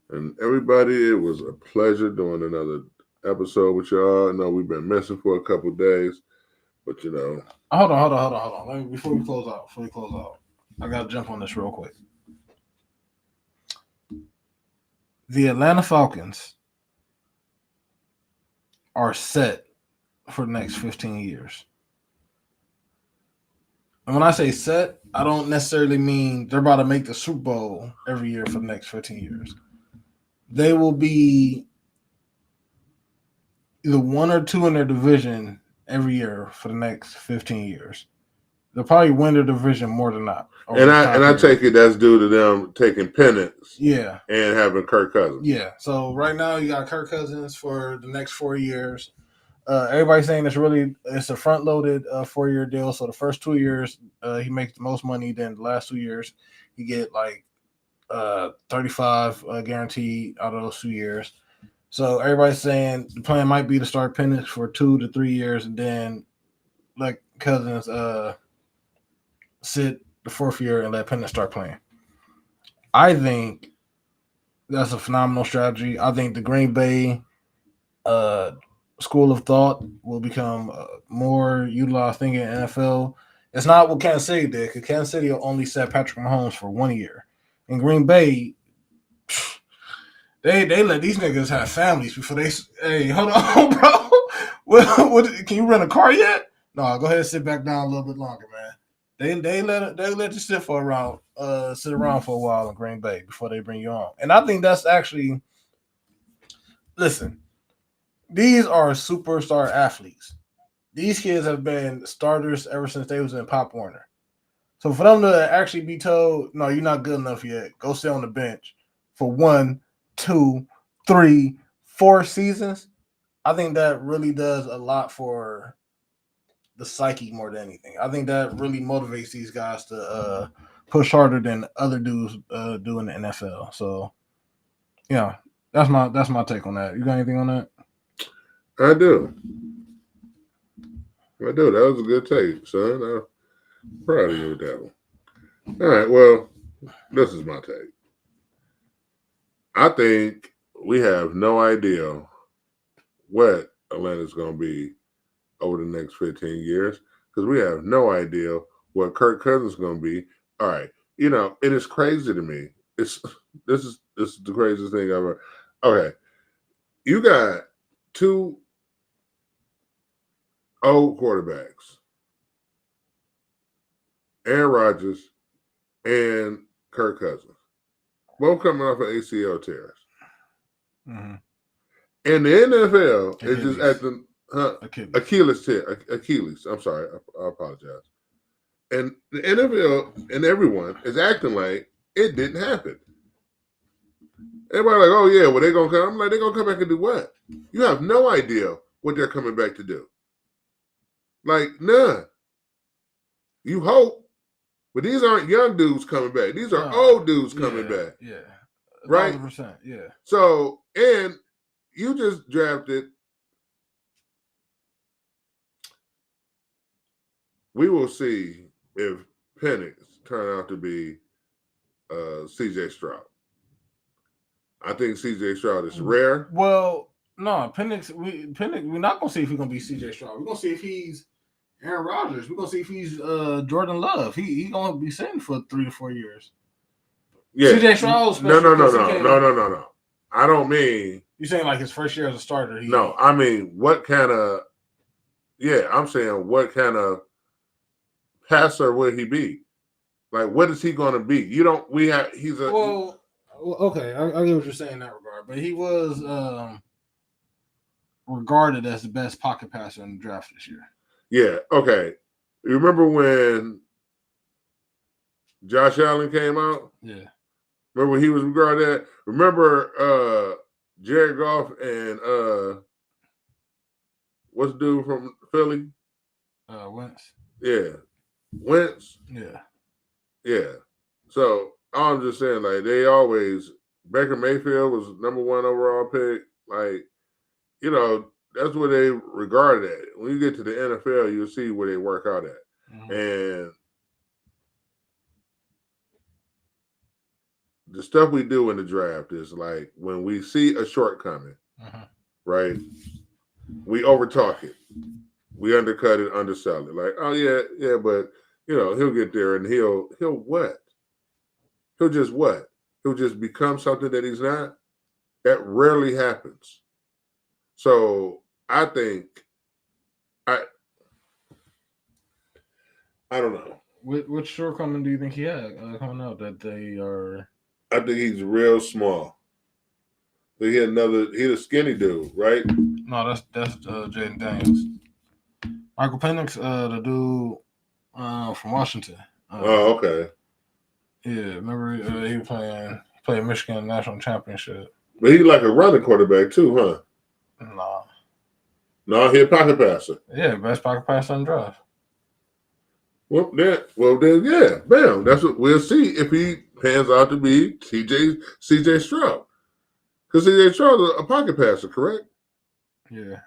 And everybody, it was a pleasure doing another episode with y'all. I know we've been missing for a couple of days, but Hold on. Before we close out, I gotta jump on this real quick. The Atlanta Falcons are set for the next 15 years. And when I say set, I don't necessarily mean they're about to make the Super Bowl every year for the next 15 years. They will be either 1 or 2 in their division every year for the next 15 years. They'll probably win their division more than not. And I take it that's due to them taking pennants. Yeah. And having Kirk Cousins. Yeah. So right now you got Kirk Cousins for the next 4 years. Everybody's saying it's a front-loaded 4-year deal. So the first 2 years he makes the most money. Then the last 2 years he get like $35 guaranteed out of those 2 years. So everybody's saying the plan might be to start Penix for 2 to 3 years and then let Cousins sit the 4th year and let Penix start playing. I think that's a phenomenal strategy. I think the Green Bay school of thought will become more utilized thing in NFL. It's not what Kansas City did, because Kansas City only set Patrick Mahomes for 1 year. In Green Bay, they let these niggas have families before they. Hey, hold on, bro. What, can you rent a car yet? No, go ahead and sit back down a little bit longer, man. They let you sit around for a while in Green Bay before they bring you on. And I think that's actually, listen, these are superstar athletes. These kids have been starters ever since they was in Pop Warner. So for them to actually be told, no, you're not good enough yet, go sit on the bench for 1, 2, 3, 4 seasons, I think that really does a lot for the psyche more than anything. I think that really motivates these guys to push harder than other dudes do in the NFL. So, yeah, that's my take on that. You got anything on that? I do. That was a good take, son. I'm proud of you with that one. All right, well, this is my take. I think we have no idea what Atlanta's going to be over the next 15 years because we have no idea what Kirk Cousins is going to be. All right, it is crazy to me. This is the craziest thing ever. Okay, you got 2 old quarterbacks, Aaron Rodgers and Kirk Cousins, both coming off of ACL tears. Mm-hmm. And the NFL is just at the Achilles tear. Achilles. I'm sorry. I apologize. And the NFL and everyone is acting like it didn't happen. Everybody like, oh yeah, well they're gonna come. I'm like, they're gonna come back and do what? You have no idea what they're coming back to do. Like none. You hope, but these aren't young dudes coming back. These are old dudes coming back. Yeah, right. 100%. Yeah. So and you just drafted. We will see if Penix turn out to be C.J. Stroud. I think C.J. Stroud is rare. Well, no, Penix. We're not gonna see if he's gonna be C.J. Stroud. We're gonna see if he's Aaron Rodgers. We're gonna see if he's Jordan Love. He's gonna be sitting for 3 to 4 years. Yeah. C.J. Stroud. No. I don't mean. You saying like his first year as a starter? No, I mean what kind of. Yeah, I'm saying what kind of passer would he be? Like, what is he going to be? He's a. Well, okay, I get what you're saying in that regard, but he was regarded as the best pocket passer in the draft this year. Yeah, okay. You remember when Josh Allen came out? Yeah. Remember he was regarded at? Remember Jared Goff and what's the dude from Philly? Wentz. Yeah. Wentz? Yeah. So I'm just saying, like, they always Baker Mayfield was number 1 overall pick. Like, that's what they regarded at. When you get to the NFL, you'll see where they work out at. Mm-hmm. And the stuff we do in the draft is like when we see a shortcoming, right? We overtalk it. We undercut it, undersell it. Like, oh yeah, but he'll get there and he'll what? He'll just what? He'll just become something that he's not. That rarely happens. So I think I don't know. Which shortcoming do you think he had coming out that they are? I think he's real small. He's a skinny dude, right? No, that's Jaden Daniels. Michael Penix, the dude from Washington. Okay. Yeah, remember he played Michigan National Championship. But he's like a running quarterback too, huh? No, he's a pocket passer. Yeah, best pocket passer in the draft. Well, then, yeah, bam. That's what we'll see if he pans out to be CJ Stroud. Because CJ Stroud is a pocket passer, correct? Yeah.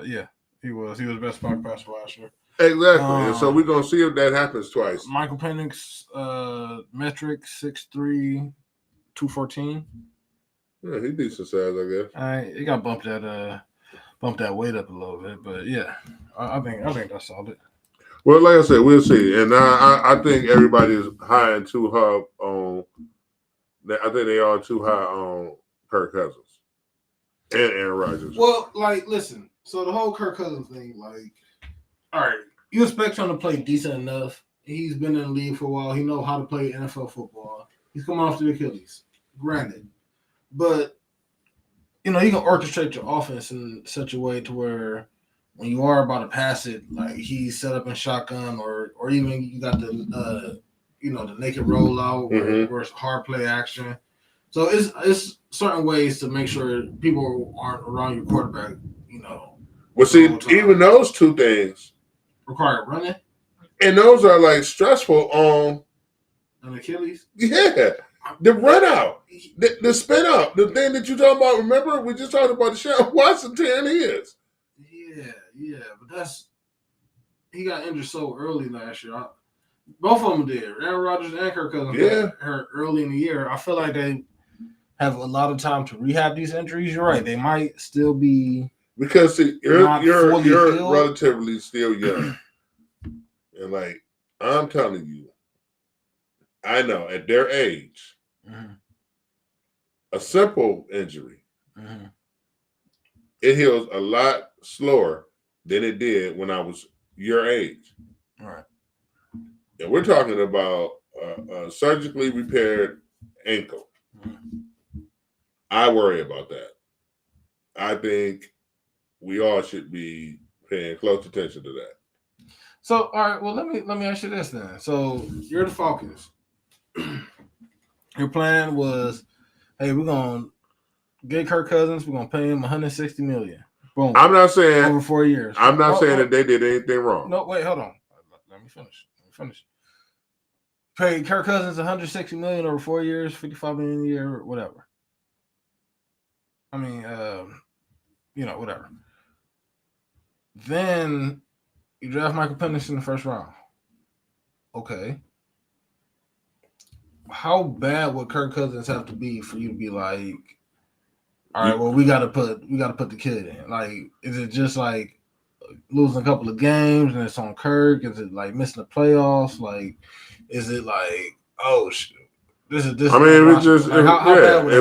Yeah. He was best pocket passer last year. Exactly. And so we're gonna see if that happens twice. Michael Penix metric 6'3", 214. Yeah, he's decent size, I guess. He got bumped that weight up a little bit, but yeah, I think that's solid. Well, like I said, we'll see. And I think everybody is high and too high on. I think they are too high on Kirk Cousins and Aaron Rodgers. Well, like, listen. So the whole Kirk Cousins thing, like, all right, you expect him to play decent enough. He's been in the league for a while. He knows how to play NFL football. He's coming off the Achilles, granted, but you know, you can orchestrate your offense in such a way to where when you are about to pass it, like he's set up in shotgun, or even you got the the naked rollout where it's hard play action. So it's certain ways to make sure people aren't around your quarterback. You know. Well, see, even those two things require running, and those are like stressful on an Achilles. Yeah. The run out, the spin out, the thing that you talking about. Remember, we just talked about the Deshaun Watson tearing his. Yeah, but he got injured so early last year. Both of them did. Aaron Rodgers and Kirk Cousins got hurt early in the year. I feel like they have a lot of time to rehab these injuries. You're right; they might still be because you're relatively still young, and like I'm telling you. I know at their age, a simple injury, it heals a lot slower than it did when I was your age. All right. And we're talking about a surgically repaired ankle. I worry about that. I think we all should be paying close attention to that. So, all right. Well, let me ask you this then. So, you're the Falcons. Your plan was, hey, we're gonna get Kirk Cousins. We're gonna pay him $160 million. Boom. I'm not saying over 4 years. I'm not saying that they did anything wrong. No, wait, hold on. Let me finish. Pay Kirk Cousins $160 million over 4 years, $55 million a year, whatever. I mean, whatever. Then you draft Michael Penix in the first round. Okay. How bad would Kirk Cousins have to be for you to be like, all right, well, we gotta put the kid in? Like, is it just like losing a couple of games and it's on Kirk? Is it like missing the playoffs? Like, is it like, oh shit, this? I mean, it was just it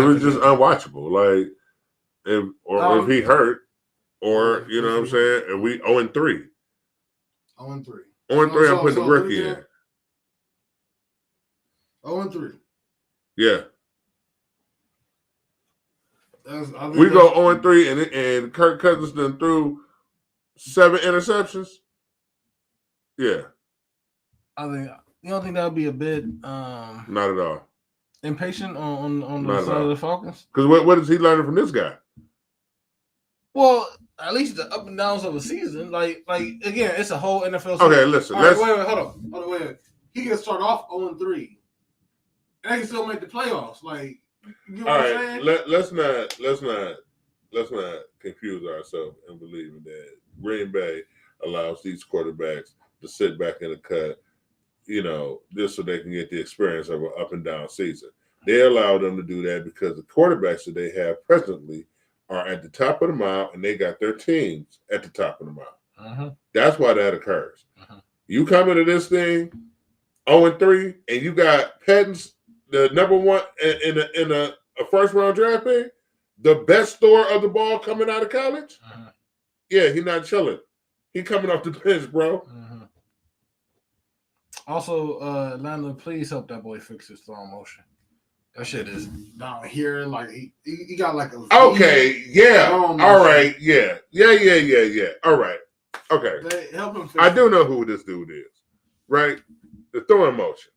was just unwatchable. Like, if he hurt, or you know what I'm saying, and we 0-3. 0-3. 0-3. I'm putting the rookie in. 0-3. Yeah. We go 0-3 and Kirk Cousins done threw 7 interceptions. Yeah. You don't think that would be a bit not at all impatient on the side of the Falcons? Because what is he learning from this guy? Well, at least the up and downs of a season. Like again, it's a whole NFL season. Okay, listen. Right, wait, hold on, wait. He can start off 0-3. And they can still make the playoffs. Like, you know what I'm saying? Let's not confuse ourselves in believing that Green Bay allows these quarterbacks to sit back in the cut, just so they can get the experience of an up and down season. They allow them to do that because the quarterbacks that they have presently are at the top of the mile, and they got their teams at the top of the mile. That's why that occurs. You come into this thing 0-3, and you got Pettins, the number one in a first round draft pick, the best thrower of the ball coming out of college. Yeah, he's not chilling. He coming off the bench, bro. Also, Atlanta, please help that boy fix his throwing motion. That shit is down here. Like he got like a okay, yeah, all right, yeah. All right, okay. They help him. I do know who this dude is, right? The throwing motion.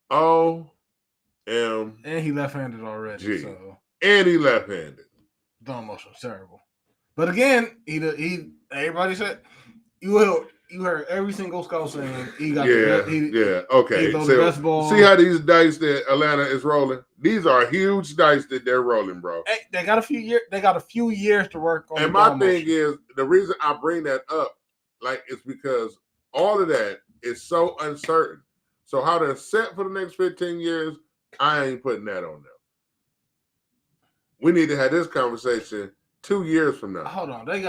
And he left-handed already. So. And he left-handed. Throwing motion was terrible. But again, he everybody said you you heard every single scout saying he got okay. the best ball. See how these dice that Atlanta is rolling? These are huge dice that they're rolling, bro. Hey, they got a few years to work on. And my thing is, the reason I bring that up, like, it's because all of that is so uncertain. So how they're set for the next 15 years, I ain't putting that on them. We need to have this conversation 2 years from now. Hold on, they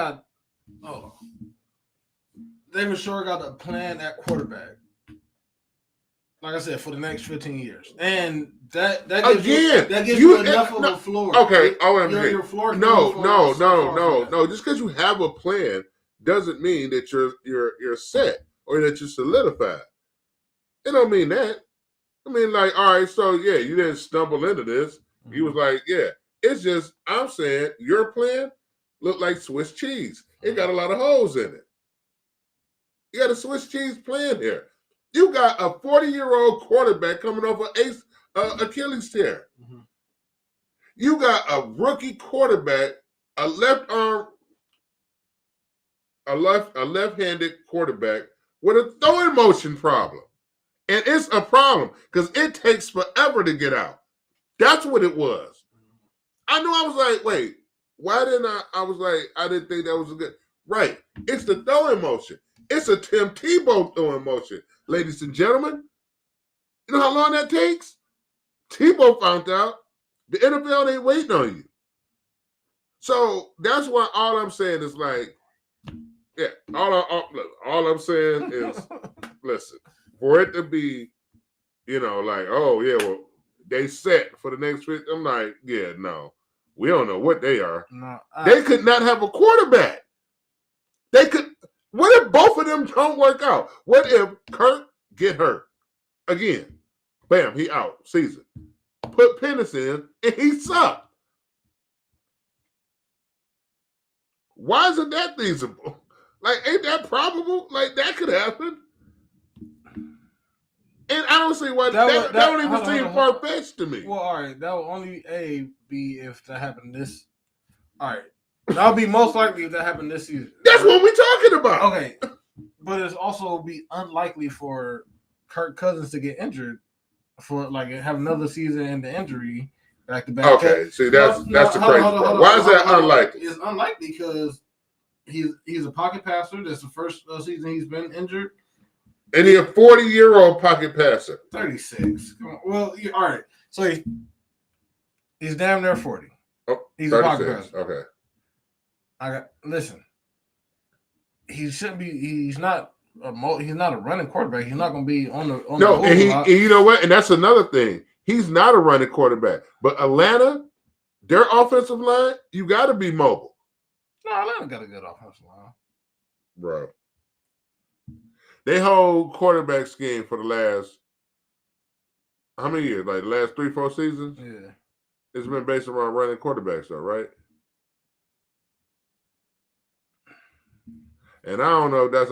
for sure got a plan at quarterback. Like I said, for the next 15 years, and that gives you enough of a floor. Okay, your floor. No. Just because you have a plan doesn't mean that you're set or that you're solidified. It don't mean that. I mean, like, all right, so yeah, you didn't stumble into this. Mm-hmm. You was like, yeah. It's just, I'm saying your plan looked like Swiss cheese. It got a lot of holes in it. You got a Swiss cheese plan here. You got a 40-year-old quarterback coming off an Achilles tear. Mm-hmm. You got a rookie quarterback, a left-handed quarterback with a throwing motion problem. And it's a problem because it takes forever to get out. That's what it was. I know. I was like, wait, why didn't I was like, I didn't think that was a good. Right. It's the throwing motion. It's a Tim Tebow throwing motion. Ladies and gentlemen, you know how long that takes? Tebow found out. The NFL ain't waiting on you. So that's why all I'm saying is like, yeah, all I'm saying is, listen, for it to be, like, oh, yeah, well, they set for the next 50. I'm like, yeah, no. We don't know what they are. No, they could not have a quarterback. They could. What if both of them don't work out? What if Kirk get hurt again? Bam, he out. Season. Put Pennis in, and he sucked. Why isn't that feasible? Like, ain't that probable? Like, that could happen. And I don't see why that don't even seem far-fetched to me. Well, all right. That will only, be if that happened this. All right. That would be most likely if that happened this season. That's what we're talking about. Okay. But it's also be unlikely for Kirk Cousins to get injured for, like, have another season in the injury back to back. Okay. See, that's the crazy part. Why is that unlikely? It's unlikely because he's a pocket passer. That's the first season he's been injured. And he's a 40-year-old pocket passer. 36. Come on. Well, all right. So he's damn near 40. Oh, he's 36. A pocket passer. Okay. Listen. He shouldn't be. He's not a running quarterback. He's not going to be on the. And you know what? And that's another thing. He's not a running quarterback. But Atlanta, their offensive line, you got to be mobile. No, Atlanta got a good offensive line, bro. They whole quarterback scheme for the last, how many years? Like the last 3-4 seasons? Yeah. It's been based around running quarterbacks though, right? And I don't know if that's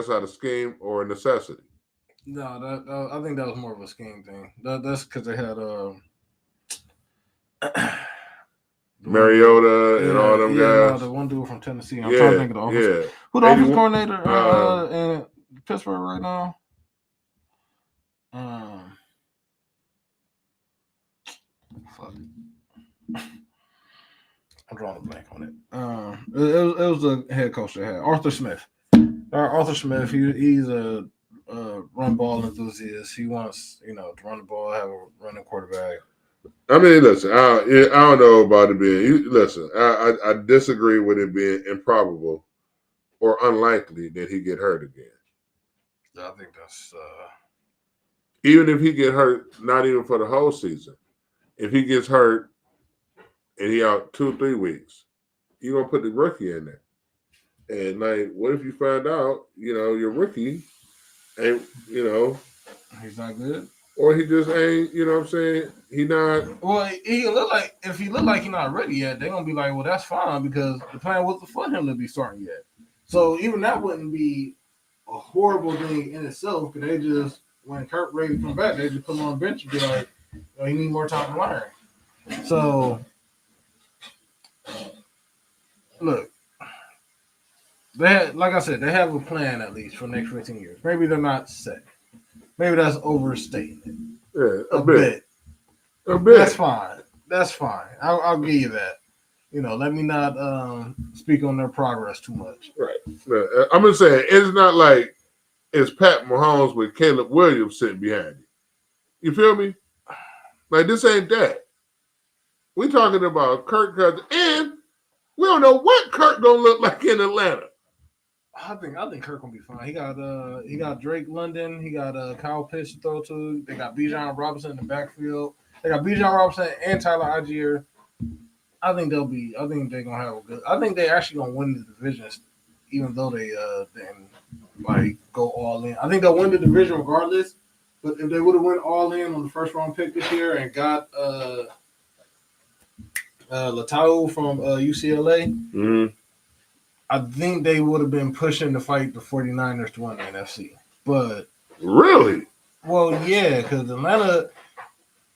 out of scheme or a necessity. No, I think that was more of a scheme thing. That's because they had Mariota and all them guys. No, the one dude from Tennessee. I'm trying to think of the offense. Yeah. Who the offense coordinator in Pittsburgh right now? Fuck. I'm drawing a blank on it. It was the head coach they had, Arthur Smith. Arthur Smith. He's a run ball enthusiast. He wants to run the ball, have a running quarterback. I mean, listen, I don't know about it being. Listen, I disagree with it being improbable or unlikely that he get hurt again. I think that's even if he get hurt, not even for the whole season. If he gets hurt and he out 2-3 weeks, you gonna put the rookie in there. And like, what if you find out, your rookie ain't, he's not good. Or he just ain't, you know what I'm saying? He not. Well, if he look like he's not ready yet, they're gonna be like, well, that's fine because the plan wasn't for him to be starting yet. So even that wouldn't be a horrible thing in itself. Because they just, when Kirk ready to come back, they just put him on the bench and be like, he need more time to learn. So look, like I said, they have a plan at least for the next 15 years. Maybe they're not set. Maybe that's overstating it. Yeah, a bit. A bit. That's fine. That's fine. I'll give you that. Let me not speak on their progress too much. Right. I'm just saying, it's not like it's Pat Mahomes with Caleb Williams sitting behind you. You feel me? Like, this ain't that. We talking about Kirk Cousins, and we don't know what Kirk gonna look like in Atlanta. I think Kirk gonna be fine. He got Drake London. He got Kyle Pitts to throw to. They got Bijan Robinson in the backfield. They got Bijan Robinson and Tyler Algier. I think they're gonna have a good. I think they're actually gonna win the division, even though they then like go all in. I think they'll win the division regardless. But if they would have went all in on the first round pick this year and got Latau from UCLA, I think they would have been pushing to fight the 49ers to win the NFC. But really, well, yeah, because Atlanta.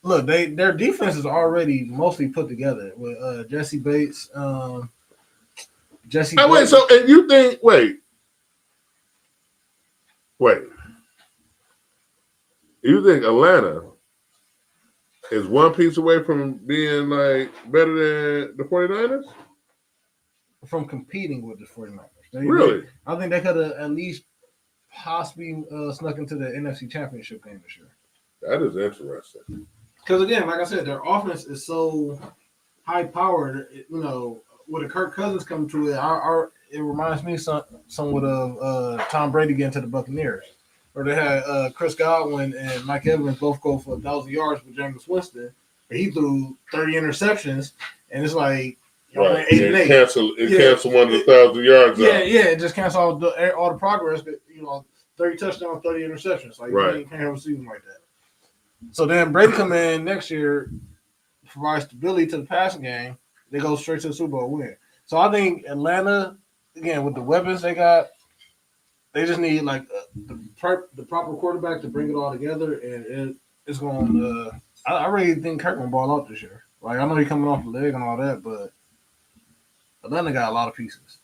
Look, their defense is already mostly put together with Jesse Bates. Jesse. Wait, so and you think? Wait. You think Atlanta is one piece away from being like better than the 49ers? From competing with the 49ers. Really? I think they could have at least possibly snuck into the NFC Championship game this year. That is interesting. Because again, like I said, their offense is so high powered. With a Kirk Cousins coming to it, it reminds me somewhat of Tom Brady getting to the Buccaneers, where they had Chris Godwin and Mike Evans both go for 1,000 yards with Jameis Winston, but he threw 30 interceptions, and it's like right. It canceled one of the 1,000 yards. Yeah, it just canceled all the progress. But 30 touchdowns, 30 interceptions. Like you can't have a season like that. So then Brady come in next year, provides stability to the passing game. They go straight to the Super Bowl win. So I think Atlanta, again, with the weapons they got, they just need like the proper quarterback to bring it all together, and it's going to I really think Kirk going to ball out this year. Like, I know he's coming off the leg and all that, but Atlanta got a lot of pieces.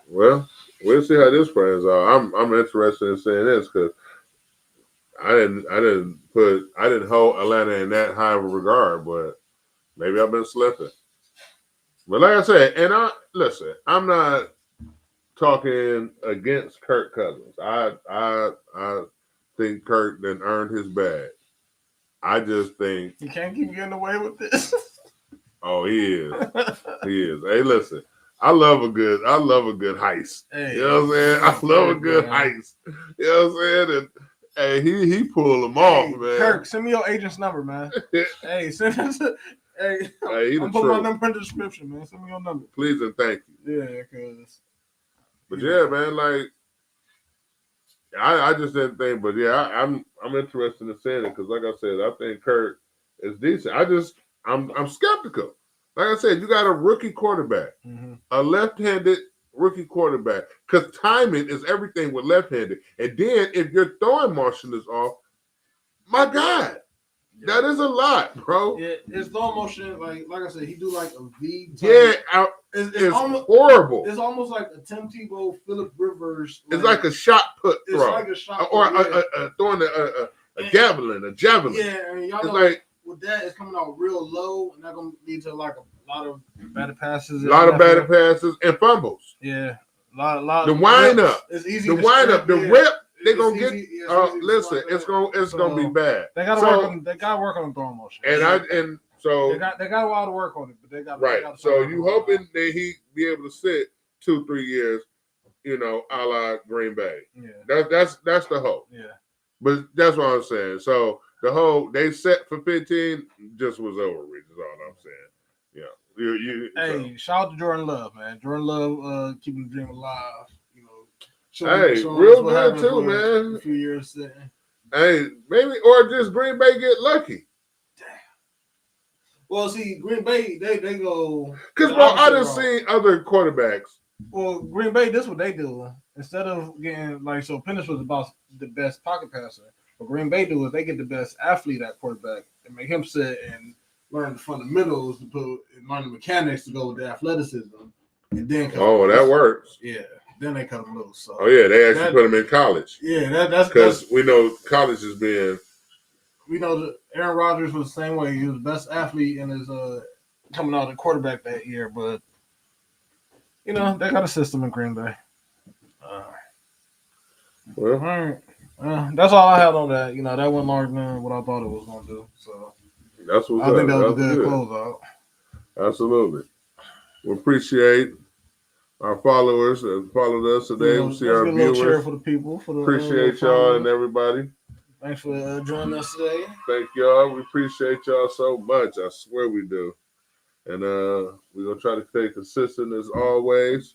Well, we'll see how this plays out. I'm interested in seeing this because I didn't hold Atlanta in that high of a regard, but maybe I've been slipping. But like I said, and listen, I'm not talking against Kirk Cousins. I think Kirk then earned his bag. I just think you can't keep getting away with this. Oh, he is. He is. Hey, listen, I love a good heist. Hey, you know what I'm saying? I love a good heist. You know what I'm saying? And he pulled them off, man. Kirk, send me your agent's number, man. Hey, send us. Hey, I'm putting my number in the description, man. Send me your number. Please and thank you. Yeah, because. But yeah, man, like I just didn't think, but yeah, I'm interested in seeing it because, like I said, I think Kirk is decent. I'm skeptical. Like I said, you got a rookie quarterback, a left-handed rookie quarterback, because timing is everything with left-handed. And then if your throwing motion is off, my God, that is a lot, bro. Yeah, his throwing motion, like I said, he do like a V. It's almost horrible. It's almost like a Tim Tebow, Phillip Rivers. It's like a shot put throw. It's like a shot or throwing a javelin. Yeah, I mean, y'all know, like with that, it's coming out real low, and that's gonna lead to like a lot of batted passes. And fumbles. Yeah, lot. The wind up. It's easy. The wind up. The rip. They're gonna get. Listen, it's gonna be bad. They gotta work on the throwing motion. So they got a while to work on it, but they got right. They got so you hoping that he be able to sit 2-3 years, a la Green Bay. Yeah, that's the hope. Yeah, but that's what I'm saying. So the whole they set for 15 just was overreach. Is all I'm saying. Hey, shout out to Jordan Love, man. Jordan Love, keeping the dream alive. Real good too, man. A few years sitting. Hey, maybe or just Green Bay get lucky. Well, see, Green Bay, they go. Because, bro, I done seen other quarterbacks. Well, Green Bay, this is what they do. Instead of getting, so Pennis was about the best pocket passer. What Green Bay do is they get the best athlete at quarterback and make him sit and learn the fundamentals, learn the mechanics to go with the athleticism. and then that works. Yeah, then they cut him loose. So they actually put him in college. Yeah, that's because we know college has been. We know that Aaron Rodgers was the same way. He was the best athlete in his coming out of quarterback that year, but they got a system in Green Bay. Well, all right. That's all I had on that. That went longer than what I thought it was going to do. So that's what's I think up. that was a good closeout. Absolutely. We appreciate our followers that followed us today. We see our viewers. A little cheer for the people. Appreciate y'all and everybody. Thanks for joining us today. Thank y'all. We appreciate y'all so much. I swear we do. And we're going to try to stay consistent as always.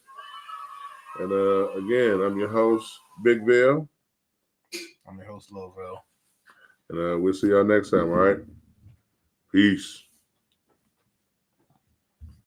And again, I'm your host, Big Bill. I'm your host, Lovell. And we'll see y'all next time, all right? Peace.